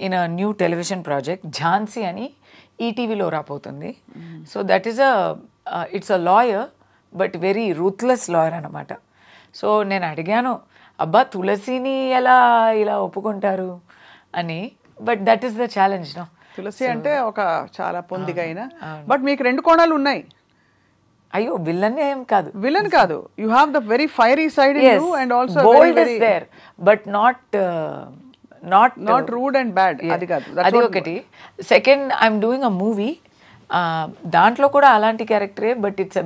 in a new television project, Jhansi అని ఈటీవీలో రాబోతుంది. So that is it's a lawyer, but very ruthless lawyer అనమాట. So నేను అడిగాను, అబ్బా తులసిని ఎలా ఇలా ఒప్పుకుంటారు అని, but that is the challenge. No, Tulasi అంటే ఒక చాలా పొందిగా అయినా, బట్ మీకు 2 కోణాలు ఉన్నాయి. అయ్యో విలన్ ఏం కాదు, విలన్ కాదు, you have the very fiery side in you and also bold is there, but not rude and bad. అది కాదు, అది ఒకటి. Second, I'm doing a movie, దాంట్లో కూడా అలాంటి క్యారెక్టరే, but it's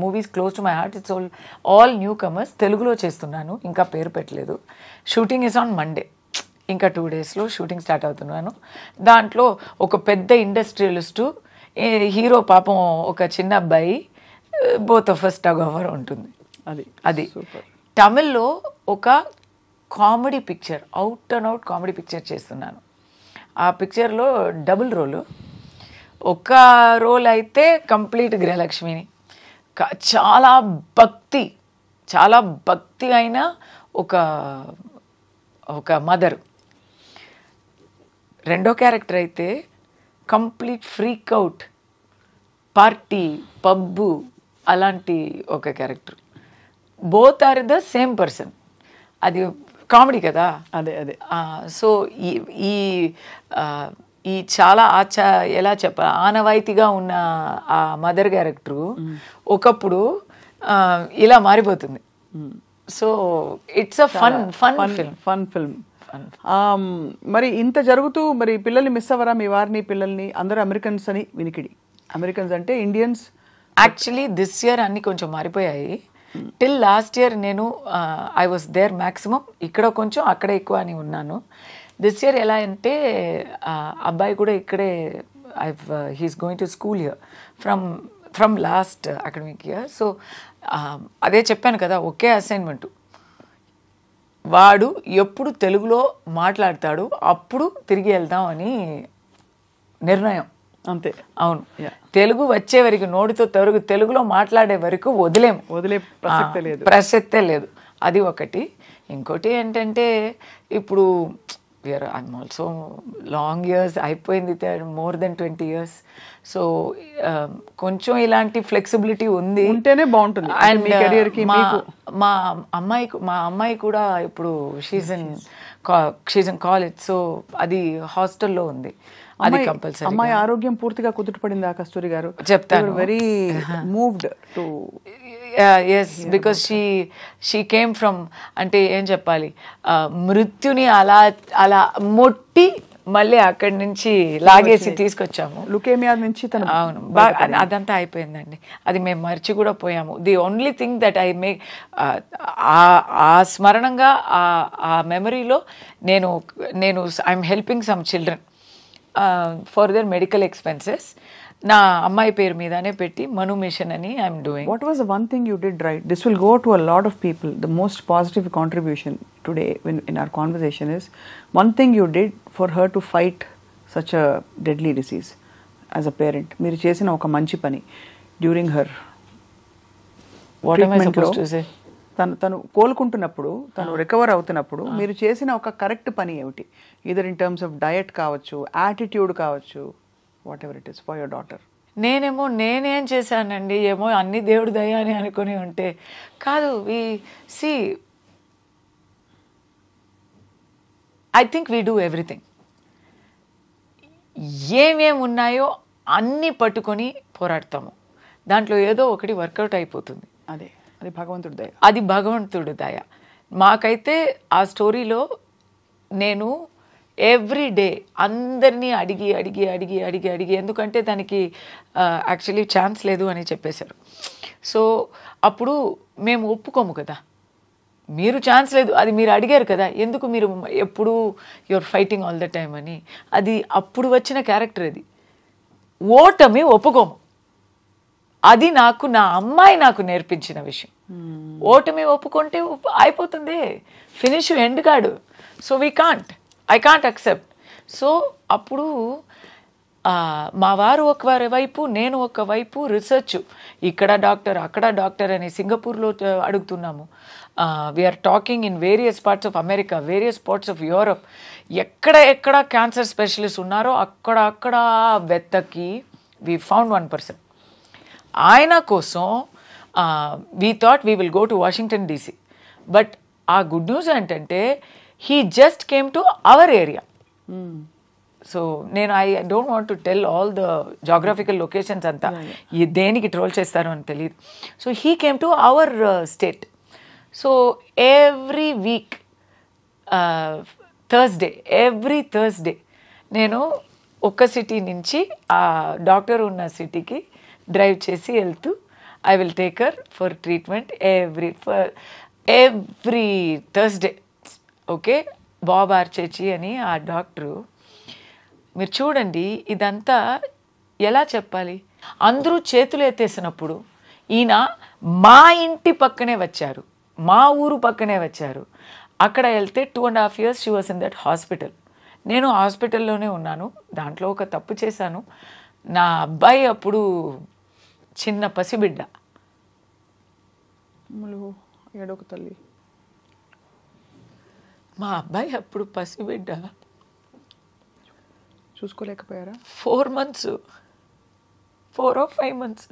movies close to my heart. It's all newcomers. తెలుగులో చేస్తున్నాను, ఇంకా పేరు పెట్టలేదు. షూటింగ్ ఇస్ ఆన్ మండే, ఇంకా 2 daysలో షూటింగ్ స్టార్ట్ అవుతున్నాను. దాంట్లో ఒక పెద్ద ఇండస్ట్రియలిస్టు, హీరో పాపం ఒక చిన్న అబ్బాయి, both of us tug over ఉంటుంది. అది తమిళ్లో ఒక comedy picture, out and out comedy picture చేస్తున్నాను. ఆ పిక్చర్లో డబుల్ రోలు. ఒక రోల్ అయితే కంప్లీట్ గృహలక్ష్మిని, చాలా భక్తి అయిన ఒక మదర్ రెండో క్యారెక్టర్ అయితే complete freak out, party, pub అలాంటి ఒక character. Both are the same person. అది కామెడీ కదా. అదే అదే. సో ఈ ఈ చాలా ఎలా చెప్పాలి, ఆనవాయితీగా ఉన్న ఆ మదర్ క్యారెక్టరు ఒకప్పుడు ఇలా మారిపోతుంది. So it's a fun film. మరి ఇంత జరుగుతూ మరి పిల్లల్ని మిస్ అవ్వరా, మీ వారిని పిల్లల్ని? అందరూ అమెరికన్స్ అని వినికిడి. అమెరికన్స్ అంటే ఇండియన్స్. యాక్చువల్లీ దిస్ ఇయర్ అన్నీ కొంచెం మారిపోయాయి. టిల్ లాస్ట్ ఇయర్ నేను ఐ వాస్ దేర్ మ్యాక్సిమం, ఇక్కడ కొంచెం అక్కడ ఎక్కువ అని ఉన్నాను. దిస్ ఇయర్ ఎలా అంటే అబ్బాయి కూడా ఇక్కడే, he's going to school here from last academic year. So అదే చెప్పాను కదా, ఒకే అసైన్మెంట్. వాడు ఎప్పుడు తెలుగులో మాట్లాడతాడు అప్పుడు తిరిగి వెళ్దాం అని నిర్ణయం. అంతే. అవును, తెలుగు వచ్చే వరకు, నోటితో తెలుగులో మాట్లాడే వరకు వదిలే ప్రసక్తే లేదు. అది ఒకటి. ఇంకోటి ఏంటంటే ఇప్పుడు ఐఎమ్ ఆల్సో లాంగ్ ఇయర్స్ అయిపోయింది, మోర్ దెన్ 20 years. సో కొంచెం ఇలాంటి ఫ్లెక్సిబిలిటీ ఉంది, ఉంటేనే బాగుంటుంది. అండ్ మా అమ్మాయి కూడా ఇప్పుడు షీజ్ ఇన్ కాలేజ్. సో అది హాస్టల్లో ఉంది. అది కంపల్సరీ. అమ్మాయి ఆరోగ్యం పూర్తిగా కుదుటపడిందా కస్తూరి గారు? చెప్తాను. Very moved to yes, because she came from, అంటే ఏం చెప్పాలి, మృత్యుని అలా మొట్టి మళ్ళీ అక్కడి నుంచి లాగేసి తీసుకొచ్చాము. లుకేమియా నుంచి. అవును, అదంతా అయిపోయిందండి. అది మేము మర్చి కూడా పోయాము. The only thing that I make, ఆ స్మరణంగా ఆ మెమరీలో నేను I'm helping some children for their medical expenses. నా అమ్మాయి పేరు మీదనే పెట్టి మను మిషన్ అని I'm doing. What was the one thing you did right? This will go to a lot of people. The most positive contribution today in our conversation is one thing you did for her to fight such a deadly disease as a parent. మీరు చేసిన ఒక మంచి పని during her ట్రీట్మెంట్లో, తను కోలుకుంటున్నప్పుడు, తను recover అవుతున్నప్పుడు మీరు చేసిన ఒక కరెక్ట్ పని ఏమిటి? Either in terms of diet కావచ్చు, యాటిట్యూడ్ కావచ్చు, what ever it is for your daughter. నేనేం చేశానండి, ఏమో అన్ని దేవుడి దయ అని అనుకుని ఉంటే కాదు. I think we do everything. ఏమేమి ఉన్నాయో అన్నీ పట్టుకొని పోరాడతాము, దాంట్లో ఏదో ఒకటి వర్కౌట్ అయిపోతుంది. అది భగవంతుడి దయ. అది భగవంతుడి దయ. మాకైతే ఆ స్టోరీలో నేను ఎవ్రీ డే అందరినీ అడిగి, ఎందుకంటే దానికి యాక్చువల్లీ ఛాన్స్ లేదు అని చెప్పేశారు. సో అప్పుడు మేము ఒప్పుకోము కదా, మీరు ఛాన్స్ లేదు, అది మీరు అడిగారు కదా, ఎందుకు మీరు ఎప్పుడు your fighting all the time అని. అది అప్పుడు వచ్చిన క్యారెక్టర్. అది ఓటమి ఒప్పుకోము. అది నా అమ్మాయి నాకు నేర్పించిన విషయం. ఓటమి ఒప్పుకుంటే అయిపోతుంది, ఫినిష్ ఎండ్ కాడు. So I can't accept. So అప్పుడు మా వారు ఒక వైపు, నేను ఒక వైపు రీసెర్చ్, ఇక్కడ డాక్టర్ అక్కడ డాక్టర్ అని సింగపూర్లో అడుగుతున్నాము. We are talking in various parts of America, various parts of Europe. ఎక్కడ క్యాన్సర్ స్పెషలిస్ట్ ఉన్నారో అక్కడ వెతకి వీ ఫౌండ్ 1 person. ఆయన కోసం we thought we will go to Washington DC. But a good news ఏంటంటే he just came to our area. So నేను I don't want to tell all the geographical locations అంతా, దేనికి troll చేస్తారో అని తెలియదు. So he came to our state. So every week every Thursday నేను ఒక city నుంచి ఆ డాక్టర్ ఉన్న సిటీకి డ్రైవ్ చేసి వెళ్తూ I will take her for treatment every Thursday. Okay, Bob ఆర్చేచి అని ఆ డాక్టరు. మీరు చూడండి, ఇదంతా ఎలా చెప్పాలి, అందరూ చేతులు ఎత్తేసినప్పుడు ఈయన మా ఇంటి పక్కనే వచ్చారు, మా ఊరు పక్కనే వచ్చారు. అక్కడ వెళ్తే 2.5 years she was in that hospital. నేను హాస్పిటల్లోనే ఉన్నాను. దాంట్లో ఒక తప్పు చేశాను. నా అబ్బాయి అప్పుడు చిన్న పసిబిడ్డ. ఏడొక తల్లి. మా అబ్బాయి అప్పుడు పసిబిడ్డ. చూసుకోలేకపోయారా? 4 months, 4 or 5 months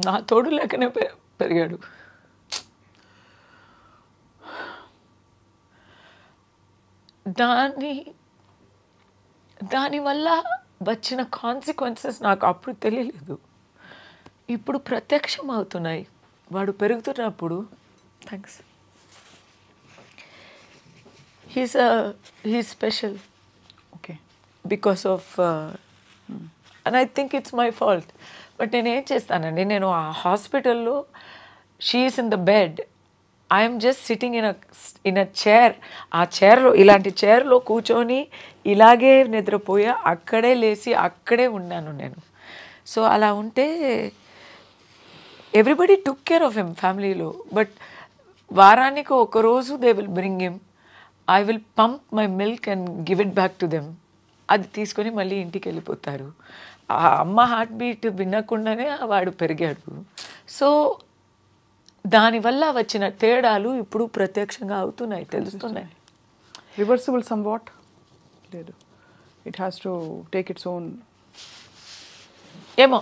నా తోడు లేకనే పెరిగాడు. దానివల్ల వచ్చిన కాన్సిక్వెన్సెస్ నాకు అప్పుడు తెలియలేదు, ఇప్పుడు ప్రత్యక్షం అవుతున్నాయి. వాడు పెరుగుతున్నప్పుడు thanks he's special okay because of and I think it's my fault. But నేనేం చేస్తానండి, నేను ఆ హాస్పిటల్లో she's in the bed, I'm just sitting in a chair. ఆ చైర్లో, ఇలాంటి చైర్లో కూర్చొని ఇలాగే నిద్రపోయా, అక్కడే లేచి అక్కడే ఉన్నాను నేను. సో అలా ఉంటే everybody took care of him ఫ్యామిలీలో. బట్ వారానికి ఒకరోజు they will bring him, I will pump my milk and give it back to them. అది తీసుకొని మళ్ళీ ఇంటికి వెళ్ళిపోతారు. ఆ అమ్మ హార్ట్ బీట్ వినకుండానే వాడు పెరిగాడు. సో దానివల్ల వచ్చిన తేడాలు ఇప్పుడు ప్రత్యక్షంగా అవుతున్నాయి, తెలుస్తున్నాయి. రివర్సిబుల్ సమ్ వాట్ లేదు, it has to take its own. ఏమో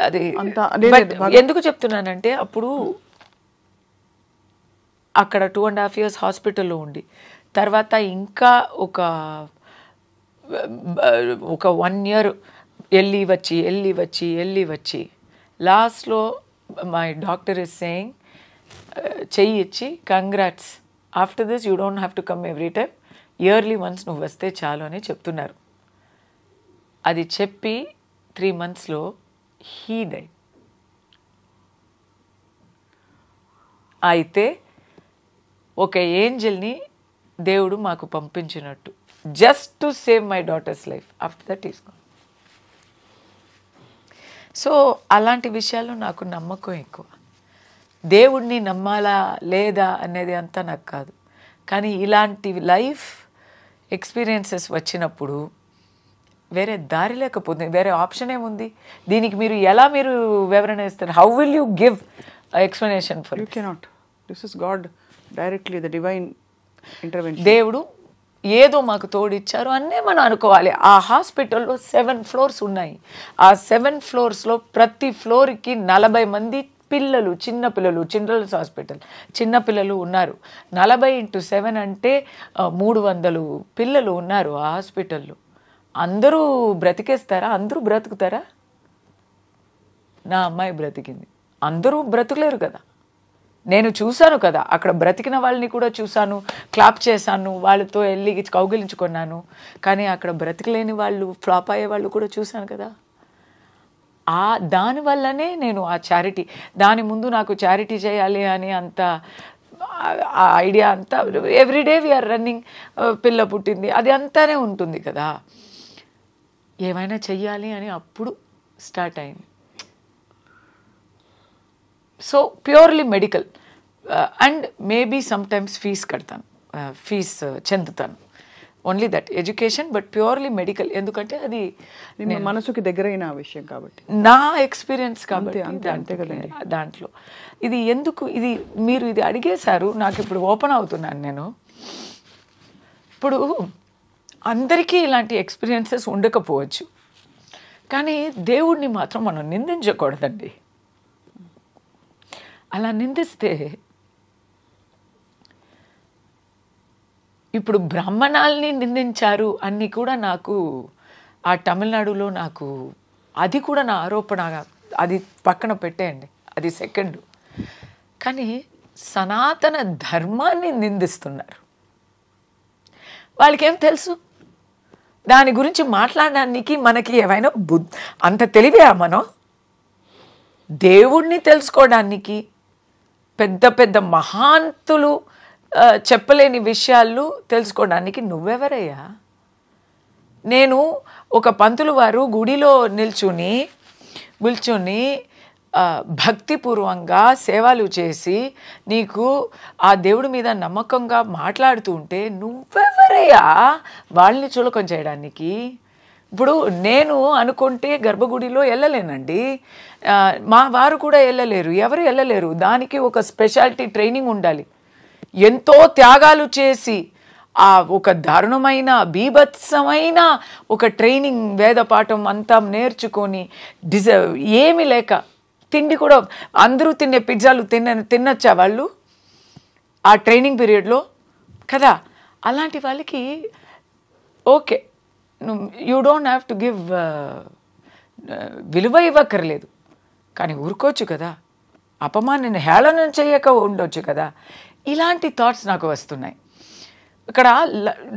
అది ఎందుకు చెప్తున్నానంటే, అప్పుడు అక్కడ 2.5 years హాస్పిటల్లో ఉండి, తర్వాత ఇంకా ఒక 1 year వెళ్ళి వచ్చి లాస్ట్లో మై డాక్టర్ ఇస్ సేయింగ్, చెయ్యి ఇచ్చి congrats, after this you don't have to come every time, yearly once నువ్వు వస్తే చాలు అని చెప్తున్నారు. అది చెప్పి 3 monthsలో హీ డైడ్. అయితే ఒక ఏంజల్ని దేవుడు మాకు పంపించినట్టు, just to save my daughter's life. After that is gone. So అలాంటి విషయాల్లో నాకు నమ్మకం ఎక్కువ. దేవుడిని నమ్మాలా లేదా అనేది అంతా నాకు కాదు, కానీ ఇలాంటి లైఫ్ ఎక్స్పీరియన్సెస్ వచ్చినప్పుడు వేరే దారి లేకపోతుంది, వేరే ఆప్షన్ ఏముంది? దీనికి మీరు ఎలా వివరణ ఇస్తారు? How will you give explanation for? You cannot. This is God directly, the divine intervention. దేవుడు ఏదో మాకు తోడిచ్చారు అనే మనం అనుకోవాలి. ఆ హాస్పిటల్లో 7 floors ఉన్నాయి. ఆ 7 floors ప్రతి ఫ్లోర్కి 40 మంది పిల్లలు, చిన్నపిల్లలు, చిల్డ్రన్స్ హాస్పిటల్, చిన్నపిల్లలు ఉన్నారు. 40x7 అంటే 300 పిల్లలు ఉన్నారు ఆ హాస్పిటల్లో. అందరూ బ్రతికేస్తారా? అందరూ బ్రతుకుతారా? నా అమ్మాయి బ్రతికింది, అందరూ బ్రతుకులేరు కదా. నేను చూశాను కదా, అక్కడ బ్రతికిన వాళ్ళని కూడా చూశాను, క్లాప్ చేశాను, వాళ్ళతో వెళ్ళి కౌగిలించుకున్నాను. కానీ అక్కడ బ్రతికలేని వాళ్ళు, ఫ్లాప్ అయ్యే వాళ్ళు కూడా చూశాను కదా. దానివల్లనే నేను ఆ చారిటీ, దాని ముందు నాకు చారిటీ చేయాలి అని అంత ఆ ఐడియా అంతా, ఎవ్రీడే వీఆర్ రన్నింగ్, పిల్ల పుట్టింది, అది అంతానే ఉంటుంది కదా. ఏమైనా చెయ్యాలి అని అప్పుడు స్టార్ట్ అయింది. So purely medical and maybe sometimes fees కడతాను, ఫీజ్ చెందుతాను, only that education, but purely medical. ఎందుకంటే అది మనసుకి దగ్గరైన విషయం కాబట్టి, నా ఎక్స్పీరియన్స్ కాబట్టి. అంతే కదండి. దాంట్లో ఇది ఎందుకు, ఇది మీరు ఇది అడిగేశారు, నాకు ఇప్పుడు ఓపెన్ అవుతున్నాను నేను. ఇప్పుడు అందరికీ ఇలాంటి ఎక్స్పీరియన్సెస్ ఉండకపోవచ్చు, కానీ దేవుడిని మాత్రం మనం నిందించకూడదండి. అలా నిందిస్తే, ఇప్పుడు బ్రాహ్మణాల్ని నిందించారు అన్నీ కూడా నాకు ఆ తమిళనాడులో నాకు, అది కూడా నా ఆరోపణ, అది పక్కన పెట్టేయండి, అది సెకండ్. కానీ సనాతన ధర్మాన్ని నిందిస్తున్నారు. వాళ్ళకేం తెలుసు? దాని గురించి మాట్లాడడానికి మనకి ఏమైనా అంత తెలివా? మనం దేవుణ్ణి తెలుసుకోవడానికి పెద్ద పెద్ద మహాంతులు చెప్పలేని విషయాలు తెలుసుకోవడానికి నువ్వెవరయ్యా? నేను ఒక పంతులు వారు గుడిలో నిల్చుని భక్తిపూర్వంగా సేవలు చేసి నీకు ఆ దేవుడి మీద నమ్మకంగా మాట్లాడుతూ ఉంటే నువ్వెవరయ్యా వాళ్ళని చులకం చేయడానికి? ఇప్పుడు నేను అనుకుంటే గర్భగుడిలో వెళ్ళలేనండి, మా వారు కూడా వెళ్ళలేరు, ఎవరు వెళ్ళలేరు. దానికి ఒక స్పెషాలిటీ ట్రైనింగ్ ఉండాలి. ఎంతో త్యాగాలు చేసి ఆ ఒక దారుణమైన బీభత్సమైన ఒక ట్రైనింగ్ వేద పాఠం అంతా నేర్చుకొని ఏమీ లేక తిండి కూడా అందరూ తినే పిజ్జాలు తినొచ్చా వాళ్ళు ఆ ట్రైనింగ్ పీరియడ్లో కదా? అలాంటి వాళ్ళకి okay, you don't have to give విలువ ఇవ్వక్కర్లేదు, కానీ ఊరుకోవచ్చు కదా, అపమానాన్ని హేళన చేయక ఉండొచ్చు కదా. ఇలాంటి థాట్స్ నాకు వస్తున్నాయి. ఇక్కడ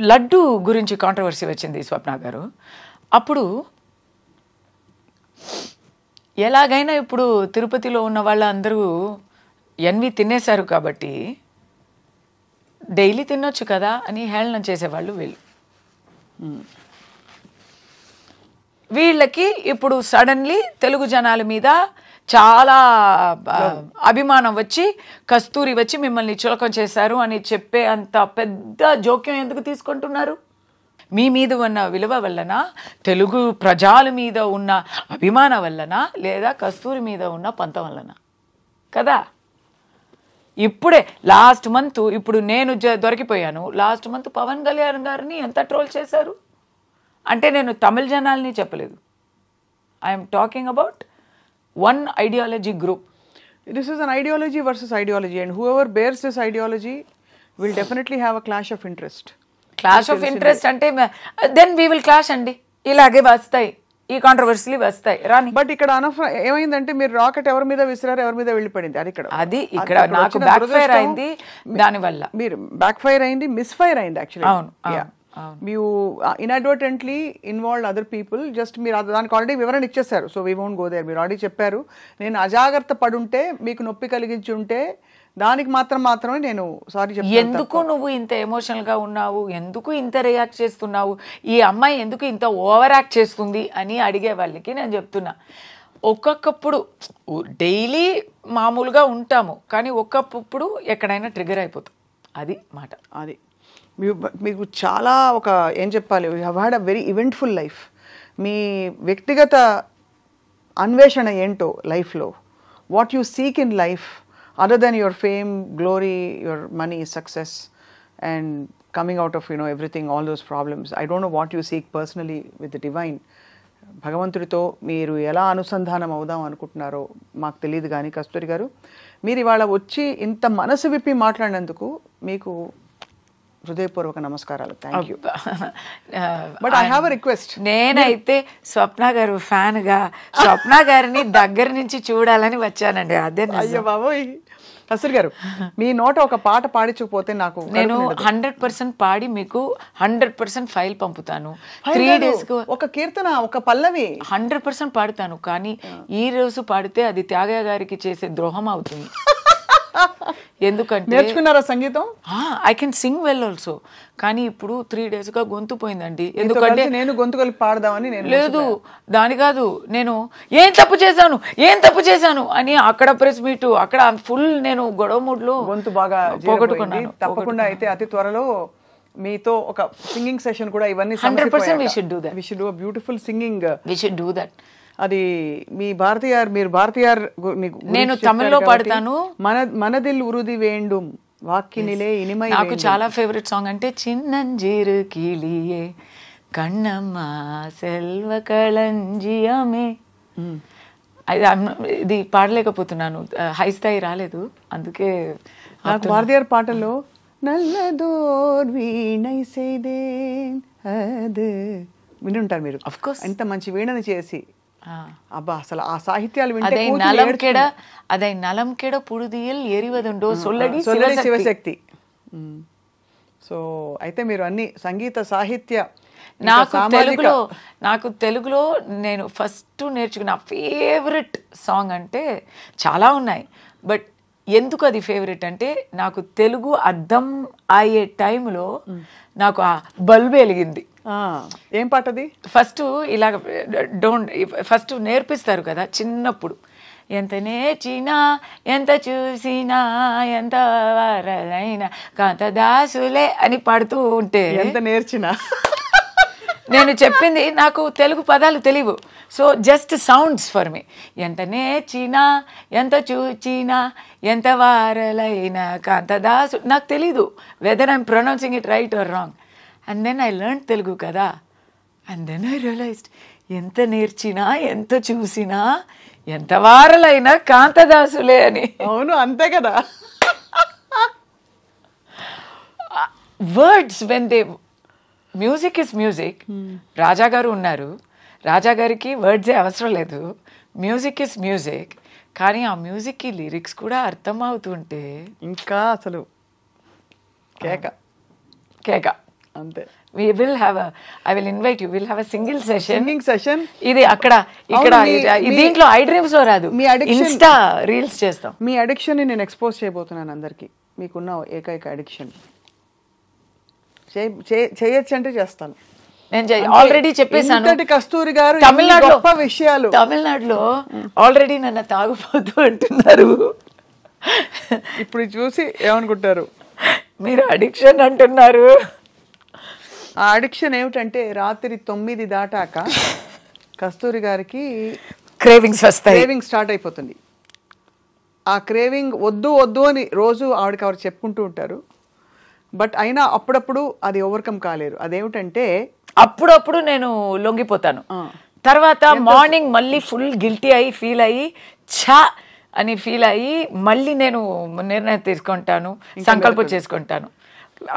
లడ్డు గురించి కాంట్రవర్సీ వచ్చింది స్వప్న గారు. అప్పుడు ఎలాగైనా ఇప్పుడు తిరుపతిలో ఉన్న వాళ్ళందరూ ఎన్వి తినేశారు కాబట్టి డైలీ తినొచ్చు కదా అని హేళన చేసేవాళ్ళు వీళ్ళు. వీళ్ళకి ఇప్పుడు సడన్లీ తెలుగు జనాల మీద చాలా అభిమానం వచ్చి కస్తూరి వచ్చి మిమ్మల్ని చులకం చేశారు అని చెప్పే అంత పెద్ద జోక్యం ఎందుకు తీసుకుంటున్నారు? మీ మీద ఉన్న విలువ వల్లన, తెలుగు ప్రజల మీద ఉన్న అభిమానం వల్లన, లేదా కస్తూరి మీద ఉన్న పంతం వల్లన కదా? ఇప్పుడే లాస్ట్ మంత్ ఇప్పుడు నేను దొరికిపోయాను. లాస్ట్ మంత్ పవన్ కళ్యాణ్ గారిని ఎంత ట్రోల్ చేశారు అంటే నేను తమిళ జనాల్ని చెప్పలేదు. I'm talking about one ideology group. This is an ideology versus ideology, and whoever bears this ideology will definitely have a clash of interest. Clash of interest ante then we will clash అండి. ఇలాగే వస్తాయి ఈ కాంట్రవర్సీలు వస్తాయి రాని. But ఇక్కడ ఏమైందంటే మీరు rocket ఎవరి మీద విసిరారు, ఎవరి మీద వెళ్ళిపడింది, అది ఇక్కడ నాకు బ్యాక్ ఫైర్ అయింది. దానివల్ల మీరు బ్యాక్ ఫైర్ అయింది, మిస్ ఫైర్ అయింది యాక్చువల్లీ. అవును, you inadvertently involved other people. just మీరు దానికి ఆల్రెడీ వివరణ ఇచ్చేసారు, so we won't go there. మీరు ఆల్రెడీ చెప్పారు, నేను అజాగ్రత్త పడుంటే మీకు నొప్పి కలిగించి ఉంటే దానికి మాత్రమే నేను సారీ చెప్తాను. ఎందుకు నువ్వు ఇంత ఎమోషనల్ గా ఉన్నావు, ఎందుకు ఇంత రియాక్ట్ చేస్తున్నావు, ఈ అమ్మాయి ఎందుకు ఇంత ఓవర్ యాక్ట్ చేస్తుంది అని అడిగే వాళ్ళకి నేను చెప్తున్నా, ఒక్కొక్కప్పుడు డైలీ మామూలుగా ఉంటాము కానీ ఒక్కొక్కప్పుడు ఎక్కడైనా ట్రిగర్ అయిపోతాం. అది మాట. అది మీకు చాలా ఒక ఏం చెప్పాలి, you have had a very eventful life. మీ వ్యక్తిగత అన్వేషణ ఏంటో లైఫ్లో, what you seek in life other than your fame, glory, your money, success and coming out of everything, all those problems. I don't know what you seek personally with the divine. భగవంతుడితో మీరు ఎలా అనుసంధానం అవుదాం అనుకుంటున్నారో మాకు తెలియదు. కానీ కస్తూరి గారు, మీరు ఇవాళ వచ్చి ఇంత మనసు విప్పి మాట్లాడినందుకు మీకు హృదయపూర్వక నమస్కారాలు. Thank you. But I have a request. నేనైతే స్వప్న గారు ఫ్యాన్ గా స్వప్న గారిని దగ్గర నుంచి చూడాలని వచ్చానండి. అదే. అయ్యో బాబోయ్. కస్తూరి గారు, మీ నోట ఒక పాట పాడించకపోతే నాకు, నేను 100% పాడి మీకు 100% ఫైల్ పంపుతాను. 3 days ఒక కీర్తన, ఒక పల్లవి 100% పాడుతాను. కానీ ఈ రోజు పాడితే అది త్యాగయ్య గారికి చేసే ద్రోహం అవుతుంది. ఎందుకంటే నేర్చుకున్నారా సంగీతం? I can sing well also. కానీ ఇప్పుడు 3 days గా గొంతు పోయిందండి. ఎందుకంటే నేను గొంతు కలిపి పాడదామని. నేను లేదు, దాని కాదు, నేను ఏం తప్పు చేశాను అని అక్కడ ప్రెస్ మీట్, అక్కడ ఫుల్ నేను గొడవ మూడ్లో గొంతు బాగా పోగొట్టుకున్నాను. తప్పకుండా అయితే అతి త్వరలో మీతో ఒక సింగింగ్ సెషన్ కూడా, ఇవన్నీ 100% we should do that. We should do a beautiful singing. We should do that. అది మీ భారతీయార్, మీరు భారతీయార్, నేను తమిళ్లో పాడతాను. మనదిల్ ఉరుది వేండుం వాక్కినిలే ఇనిమై. నాకు చాలా ఫేవరెట్ సాంగ్ అంటే చిన్నంజీరు కిలియే కన్నమ్మ సెల్వ కళంజియమే. ఇది పాడలేకపోతున్నాను, హై స్థాయి రాలేదు. అందుకే నాకు భారతీయార్ పాటల్లో నల్లదోర్ వీణై సేదేన్ అది వినుంటారు మీరు. Of course. ఎంత మంచి వీణని చేసి, అబ్బా అసలు ఆ సాహిత్యాలు వింటే అదై నలం కెడ పుడుదియల్ ఎరివదుండో సొల్లడి శివశక్తి. సో అయితే మీరు అన్ని సంగీత సాహిత్య, నాకు తెలుగులో నేను ఫస్ట్ నేర్చుకున్న ఫేవరెట్ సాంగ్ అంటే చాలా ఉన్నాయి. బట్ ఎందుకు అది ఫేవరెట్ అంటే, నాకు తెలుగు అర్థం అయ్యే టైంలో నాకు ఆ బల్బు వెలిగింది. ఏం పాటది? ఫస్ట్ నేర్పిస్తారు కదా చిన్నప్పుడు, ఎంత నేర్చినా ఎంత చూసినా ఎంత వారైనా కాంతదాసులే అని పాడుతూ ఉంటే, ఎంత నేర్చినా నేను చెప్పింది నాకు తెలుగు పదాలు తెలియవు. So just sounds for me. ఎంత నేర్చినా ఎంత చూచినా ఎంత వారలైనా కాంతదాసు, నాకు తెలీదు whether I'm pronouncing it right or wrong. And then I learn Telugu కదా. అండ్ దెన్ ఐ రియలైజ్డ్ ఎంత నేర్చినా ఎంత చూసినా ఎంత వారలైనా కాంతదాసులే అని. అవును, అంతే కదా. Words when they, music is music. Raja గారు ఉన్నారు, రాజా గారికి వర్డ్సే అవసరం లేదు. Music is music. కానీ ఆ మ్యూజిక్కి లిరిక్స్ కూడా అర్థం అవుతుంటే ఇంకా అసలు కేక కేక. అంతే. We will have a, I will invite you, we'll have a single session. Singing session. ఇది అక్కడ ఇక్కడ దీంట్లో ఐ డ్రీమ్స్ లో రాదు, మీ addiction, ఇన్స్టా రీల్స్ చేస్తాం. మీ అడిక్షన్ ని నేను ఎక్స్పోజ్ చేయబోతున్నాను అందరికి. మీకున్న ఏకైక అడిక్షన్ చేయొచ్చు అంటే చేస్తాను. నేను ఆల్రెడీ చెప్పేసాను. కస్తూరి గారు తమిళనాడులో గొప్ప విషయాలు, తమిళనాడులో ఆల్రెడీ నన్ను తాగుపోతూ అంటున్నారు. ఇప్పుడు చూసి ఏమనుకుంటారు? మీరు అడిక్షన్ అంటున్నారు. ఆ అడిక్షన్ ఏమిటంటే రాత్రి 9 దాటాక కస్తూరి గారికి క్రేవింగ్స్ వస్తాయి, క్రేవింగ్ స్టార్ట్ అయిపోతుంది. ఆ క్రేవింగ్ వద్దు వద్దు అని రోజు ఆవిడకి ఎవరు చెప్పుకుంటూ ఉంటారు. బట్ అయినా అప్పుడప్పుడు అది ఓవర్కమ్ కాలేరు. అదేమిటంటే అప్పుడప్పుడు నేను లొంగిపోతాను. తర్వాత మార్నింగ్ మళ్ళీ ఫుల్ గిల్టీ అయ్యి ఫీల్ అయ్యి ఛా అని ఫీల్ అయ్యి మళ్ళీ నేను నిర్ణయం తీసుకుంటాను, సంకల్పం చేసుకుంటాను.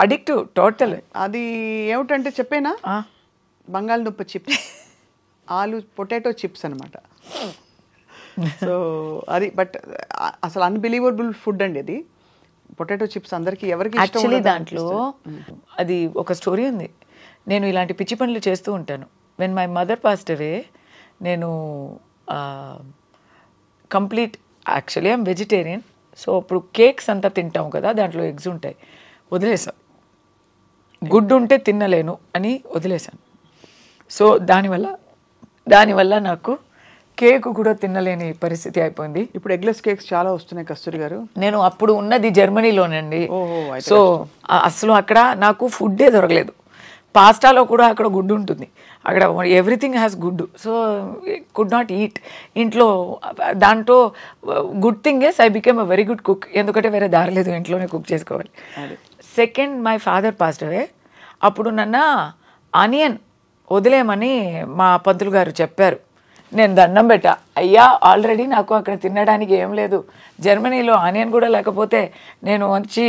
Addictive total. అది ఏమిటంటే చెప్పేనా, బంగాళదుంప చిప్స్, ఆలు పొటాటో చిప్స్ అనమాట. సో అది బట్ అసలు అన్బిలీవబుల్ ఫుడ్ అండి అది. పొటాటో చిప్స్ అందరికి ఎవరికి యాక్చువల్లీ దాంట్లో అది ఒక స్టోరీ ఉంది. నేను ఇలాంటి పిచ్చి పనులు చేస్తూ ఉంటాను. When my mother passed away, నేను complete actually I'm vegetarian. So అప్పుడు కేక్స్ అంతా తింటాం కదా, దాంట్లో ఎగ్స్ ఉంటాయి, వదిలేసాను. గుడ్డు ఉంటే తినలేను అని వదిలేసాను. సో దానివల్ల నాకు కేక్ కూడా తినలేని పరిస్థితి అయిపోయింది. ఇప్పుడు ఎగ్లెస్ కేక్స్ చాలా వస్తున్నాయి కస్తూరి గారు. నేను అప్పుడు ఉన్నది జర్మనీలోనండి. సో అసలు అక్కడ నాకు ఫుడ్డే దొరకలేదు. పాస్టాలో కూడా అక్కడ గుడ్డు ఉంటుంది, అక్కడ ఎవ్రీథింగ్ హ్యాస్ గుడ్డు. So could not eat. ఇంట్లో దాంట్లో good thing is I became a very good cook. ఎందుకంటే వేరే దారి లేదు, ఇంట్లోనే కుక్ చేసుకోవాలి. Second my father passed away. అప్పుడు నన్ను ఆనియన్ వదిలేయమని మా పంతులు గారు చెప్పారు. నేను దండం పెట్టా, అయ్యా ఆల్రెడీ నాకు అక్కడ తినడానికి ఏం లేదు, జర్మనీలో ఆనియన్ కూడా లేకపోతే నేను వచ్చి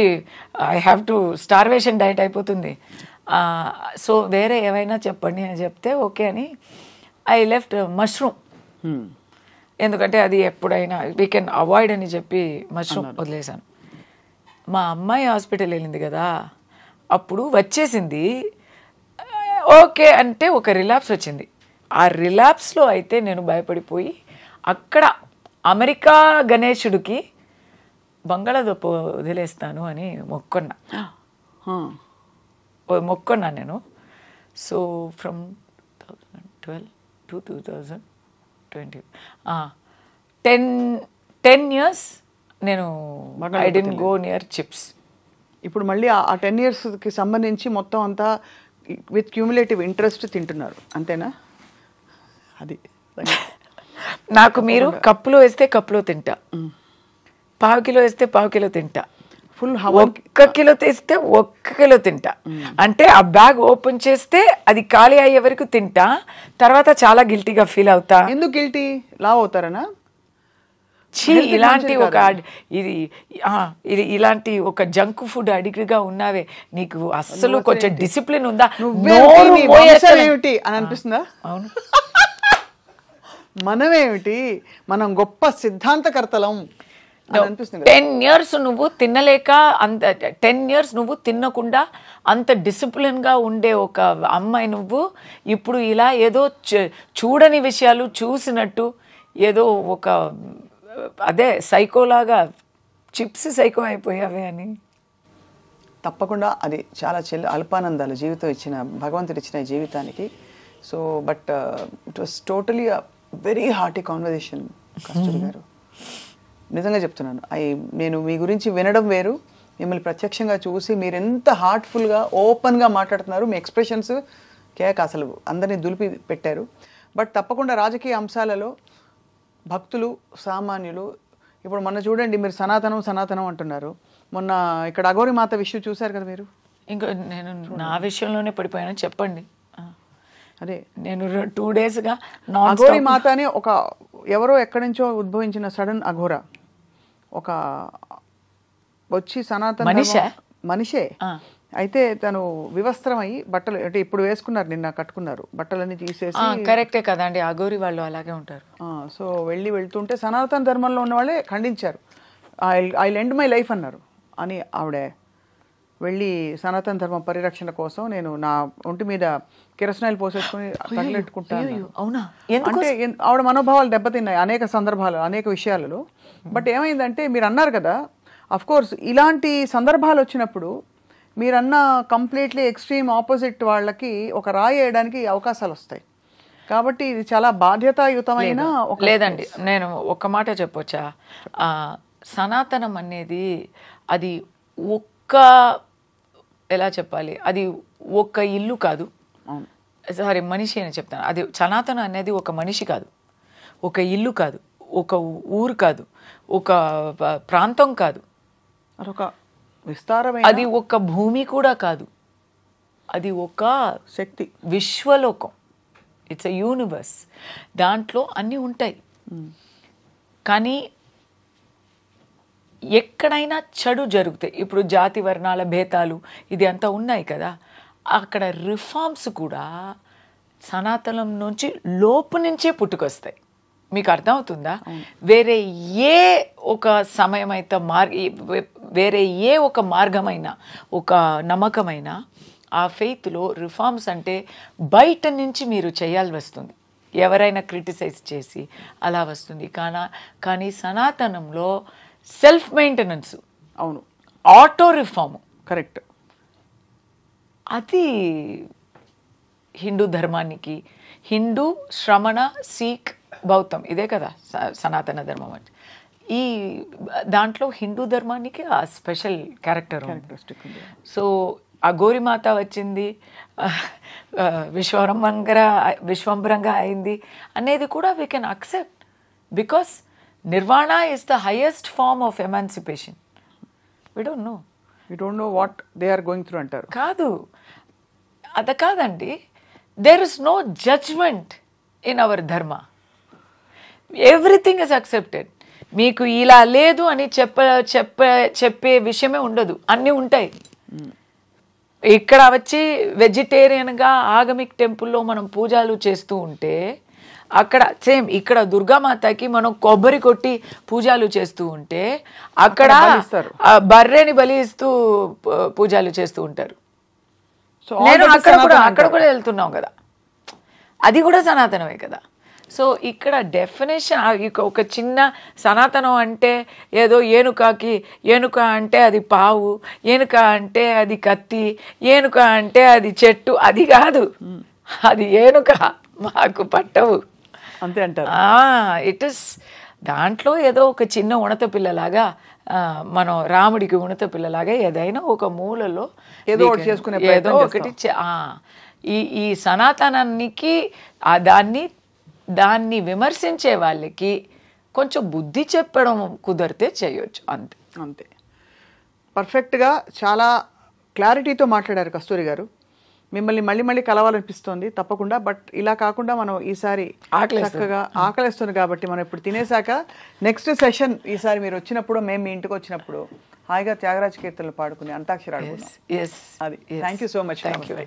I have to starvation diet అయిపోతుంది. సో వేరే ఏమైనా చెప్పండి అని చెప్తే ఓకే అని ఐ లెఫ్ట్ మష్రూమ్. ఎందుకంటే అది ఎప్పుడైనా వీ కెన్ అవాయిడ్ అని చెప్పి మష్రూమ్ వదిలేశాను. మా అమ్మాయి హాస్పిటల్ వెళ్ళింది కదా, అప్పుడు వచ్చేసింది ఓకే అంటే ఒక రిలాప్స్ వచ్చింది. ఆ రిలాప్స్లో అయితే నేను భయపడిపోయి అక్కడ అమెరికా గణేశుడికి బంగాళదుంప వదిలేస్తాను అని మొక్కున్నాను నేను. సో ఫ్రమ్ 2012 to 2020 10 years నేను I didn't go near chips. ఇప్పుడు మళ్ళీ ఆ 10 yearsకి సంబంధించి మొత్తం అంతా విత్ క్యూములేటివ్ ఇంట్రెస్ట్ తింటున్నారు అంతేనా? అది నాకు మీరు కప్పులో వేస్తే కప్పులో తింటా, పావు కిలో వేస్తే పావు కిలో తింటా, ఫుల్ 1 కిలో తీస్తే 1 కిలో తింటా. అంటే ఆ బ్యాగ్ ఓపెన్ చేస్తే అది ఖాళీ అయ్యే వరకు తింటా. తర్వాత చాలా గిల్టీగా ఫీల్ అవుతా. ఎందుకు గిల్టీ? లావ్ అవుతారనా? ఇలాంటి ఒక ఇది ఇలాంటి ఒక జంక్ ఫుడ్ అడిక్ట్గా ఉన్నావే, నీకు అస్సలు కొంచెం డిసిప్లిన్ ఉందా? ఏమిటి అని అనిపిస్తుందా? అవును, మనమేమిటి, మనం గొప్ప సిద్ధాంతకర్తలం. 10 years నువ్వు తినలేక, అంత 10 years నువ్వు తినకుండా అంత డిసిప్లిన్గా ఉండే ఒక అమ్మాయి నువ్వు ఇప్పుడు ఇలా ఏదో చూడని విషయాలు చూసినట్టు ఏదో ఒక అదే సైకోలాగా చిప్స్ సైకో అయిపోయావే అని. తప్పకుండా అది చాలా అల్పానందాలు జీవితం ఇచ్చిన, భగవంతుడు ఇచ్చిన జీవితానికి. So but it was totally very hearty conversation Kasturi గారు. నిజంగా చెప్తున్నాను, నేను మీ గురించి వినడం వేరు, మిమ్మల్ని ప్రత్యక్షంగా చూసి మీరు ఎంత హార్ట్ఫుల్గా ఓపెన్గా మాట్లాడుతున్నారు. మీ ఎక్స్ప్రెషన్స్ కేక అసలు అందరినీ దులిపి పెట్టారు. బట్ తప్పకుండా రాజకీయ అంశాలలో భక్తులు సామాన్యులు ఇప్పుడు మొన్న చూడండి మీరు సనాతనం అంటున్నారు. మొన్న ఇక్కడ అఘోరి మాత విషయం చూశారు కదా మీరు. ఇంకా నేను నా విషయంలోనే పడిపోయాను చెప్పండి. అదే నేను 2 daysగా అఘోరి మాత అని ఒక ఎవరో ఎక్కడి నుంచో ఉద్భవించిన సడన్ అఘోర ఒక వచ్చి సనాతన మనిషే అయితే తను వివస్త్రం అయ్యి బట్టలు అంటే ఇప్పుడు వేసుకున్నారు నిన్న కట్టుకున్నారు బట్టలన్నీ తీసేసి. కరెక్టే కదండి అఘోరి వాళ్ళు అలాగే ఉంటారు. సో వెళ్తుంటే సనాతన ధర్మంలో ఉన్న వాళ్ళే ఖండించారు. ఐ లెండ్ మై లైఫ్ అన్నారు అని ఆవిడ వెళ్ళి సనాతన ధర్మ పరిరక్షణ కోసం నేను నా ఒంటి మీద కిరసనాయిలు పోసేసుకుని తగలెట్టుకుంటాను. అవునా? అంటే ఆవిడ మనోభావాలు దెబ్బతిన్నాయి అనేక సందర్భాలు అనేక విషయాలలో. బట్ ఏమైందంటే మీరు అన్నారు కదా అఫ్ కోర్స్ ఇలాంటి సందర్భాలు వచ్చినప్పుడు మీరన్న కంప్లీట్లీ ఎక్స్ట్రీమ్ ఆపోజిట్ వాళ్ళకి ఒక రాయి వేయడానికి అవకాశాలు వస్తాయి. కాబట్టి ఇది చాలా బాధ్యతాయుతమైన లేదండి. నేను ఒక మాట చెప్పొచ్చా? సనాతనం అనేది అది ఎలా చెప్పాలి, అది ఒక ఇల్లు కాదు, సారీ మనిషి అని చెప్తాను. అది సనాతనం అనేది ఒక మనిషి కాదు, ఒక ఇల్లు కాదు, ఒక ఊరు కాదు, ఒక ప్రాంతం కాదు, అదొక విస్తారమైన, అది ఒక భూమి కూడా కాదు, అది ఒక శక్తి, విశ్వలోకం. It's a universe. దాంట్లో అన్నీ ఉంటాయి. కానీ ఎక్కడైనా చెడు జరుగుతాయి. ఇప్పుడు జాతి వర్ణాల భేదాలు ఇది అంతా ఉన్నాయి కదా, అక్కడ రిఫార్మ్స్ కూడా సనాతనం నుంచి లోపు నుంచే పుట్టుకొస్తాయి. మీకు అర్థమవుతుందా? వేరే ఏ ఒక సమయమైతే వేరే ఏ ఒక మార్గమైన ఒక నమ్మకమైన ఆ ఫెయిత్లో రిఫార్మ్స్ అంటే బయట నుంచి మీరు చేయాల్సి వస్తుంది, ఎవరైనా క్రిటిసైజ్ చేసి అలా వస్తుంది. కానీ సనాతనంలో సెల్ఫ్ మెయింటెనెన్స్, అవును, ఆటో రిఫార్మ్, కరెక్ట్. అది హిందూ ధర్మానికి, హిందూ, శ్రమణ, సిక్, బౌద్ధం ఇదే కదా సనాతన ధర్మం అంటే. ఈ దాంట్లో హిందూ ధర్మానికి ఆ స్పెషల్ క్యారెక్టర్. సో అఘోరి మాత వచ్చింది, విశ్వంభరంగా అయింది అనేది కూడా we can accept, because nirvana is the highest form of emancipation. We don't know what they are going through అంటారు. కాదు, అది కాదండి. There is no judgement in our dharma. Everything is accepted. మీకు ఇలా లేదు అని చెప్పే విషయమే ఉండదు, అన్నీ ఉంటాయి. ఇక్కడ వచ్చి వెజిటేరియన్గా ఆగమిక్ టెంపుల్లో మనం పూజలు చేస్తూ ఉంటే, అక్కడ సేమ్ ఇక్కడ దుర్గామాతకి మనం కొబ్బరి కొట్టి పూజలు చేస్తూ ఉంటే, అక్కడ బర్రెని బలి ఇస్తూ పూజలు చేస్తూ ఉంటారు. నేను అక్కడ కూడా వెళ్తున్నాం కదా, అది కూడా సనాతనమే కదా. సో ఇక్కడ డెఫినేషన్ ఒక చిన్న సనాతనం అంటే ఏదో ఏనుక అంటే అది పావు, ఏనుక అంటే అది కత్తి, ఏనుక అంటే అది చెట్టు, అది కాదు. అది ఏనుక మాకు పట్టవు అంతే అంటారు. ఇట్ ఇస్ దాంట్లో ఏదో ఒక చిన్న ఉణత పిల్లలాగా, మనం రాముడికి ఉణత పిల్లలాగా ఏదైనా ఒక మూలలో ఏదో ఒకటి చేసుకునే ఏదో ఒకటి. ఈ సనాతనానికి దాన్ని విమర్శించే వాళ్ళకి కొంచెం బుద్ధి చెప్పడం కుదిరితే చేయొచ్చు, అంతే అంతే. పర్ఫెక్ట్గా చాలా క్లారిటీతో మాట్లాడారు కస్తూరి గారు. మిమ్మల్ని మళ్ళీ కలవాలనిపిస్తోంది తప్పకుండా. బట్ ఇలా కాకుండా మనం ఈసారి చక్కగా ఆకలిస్తుంది కాబట్టి మనం ఇప్పుడు తినేసాక నెక్స్ట్ సెషన్ ఈసారి మీరు వచ్చినప్పుడు, మేము మీ ఇంటికి వచ్చినప్పుడు హాయిగా త్యాగరాజ కీర్తనలు పాడుకుని అంతాక్షరి ఆడుకుందాం. అది. Thank you so much. Thank you.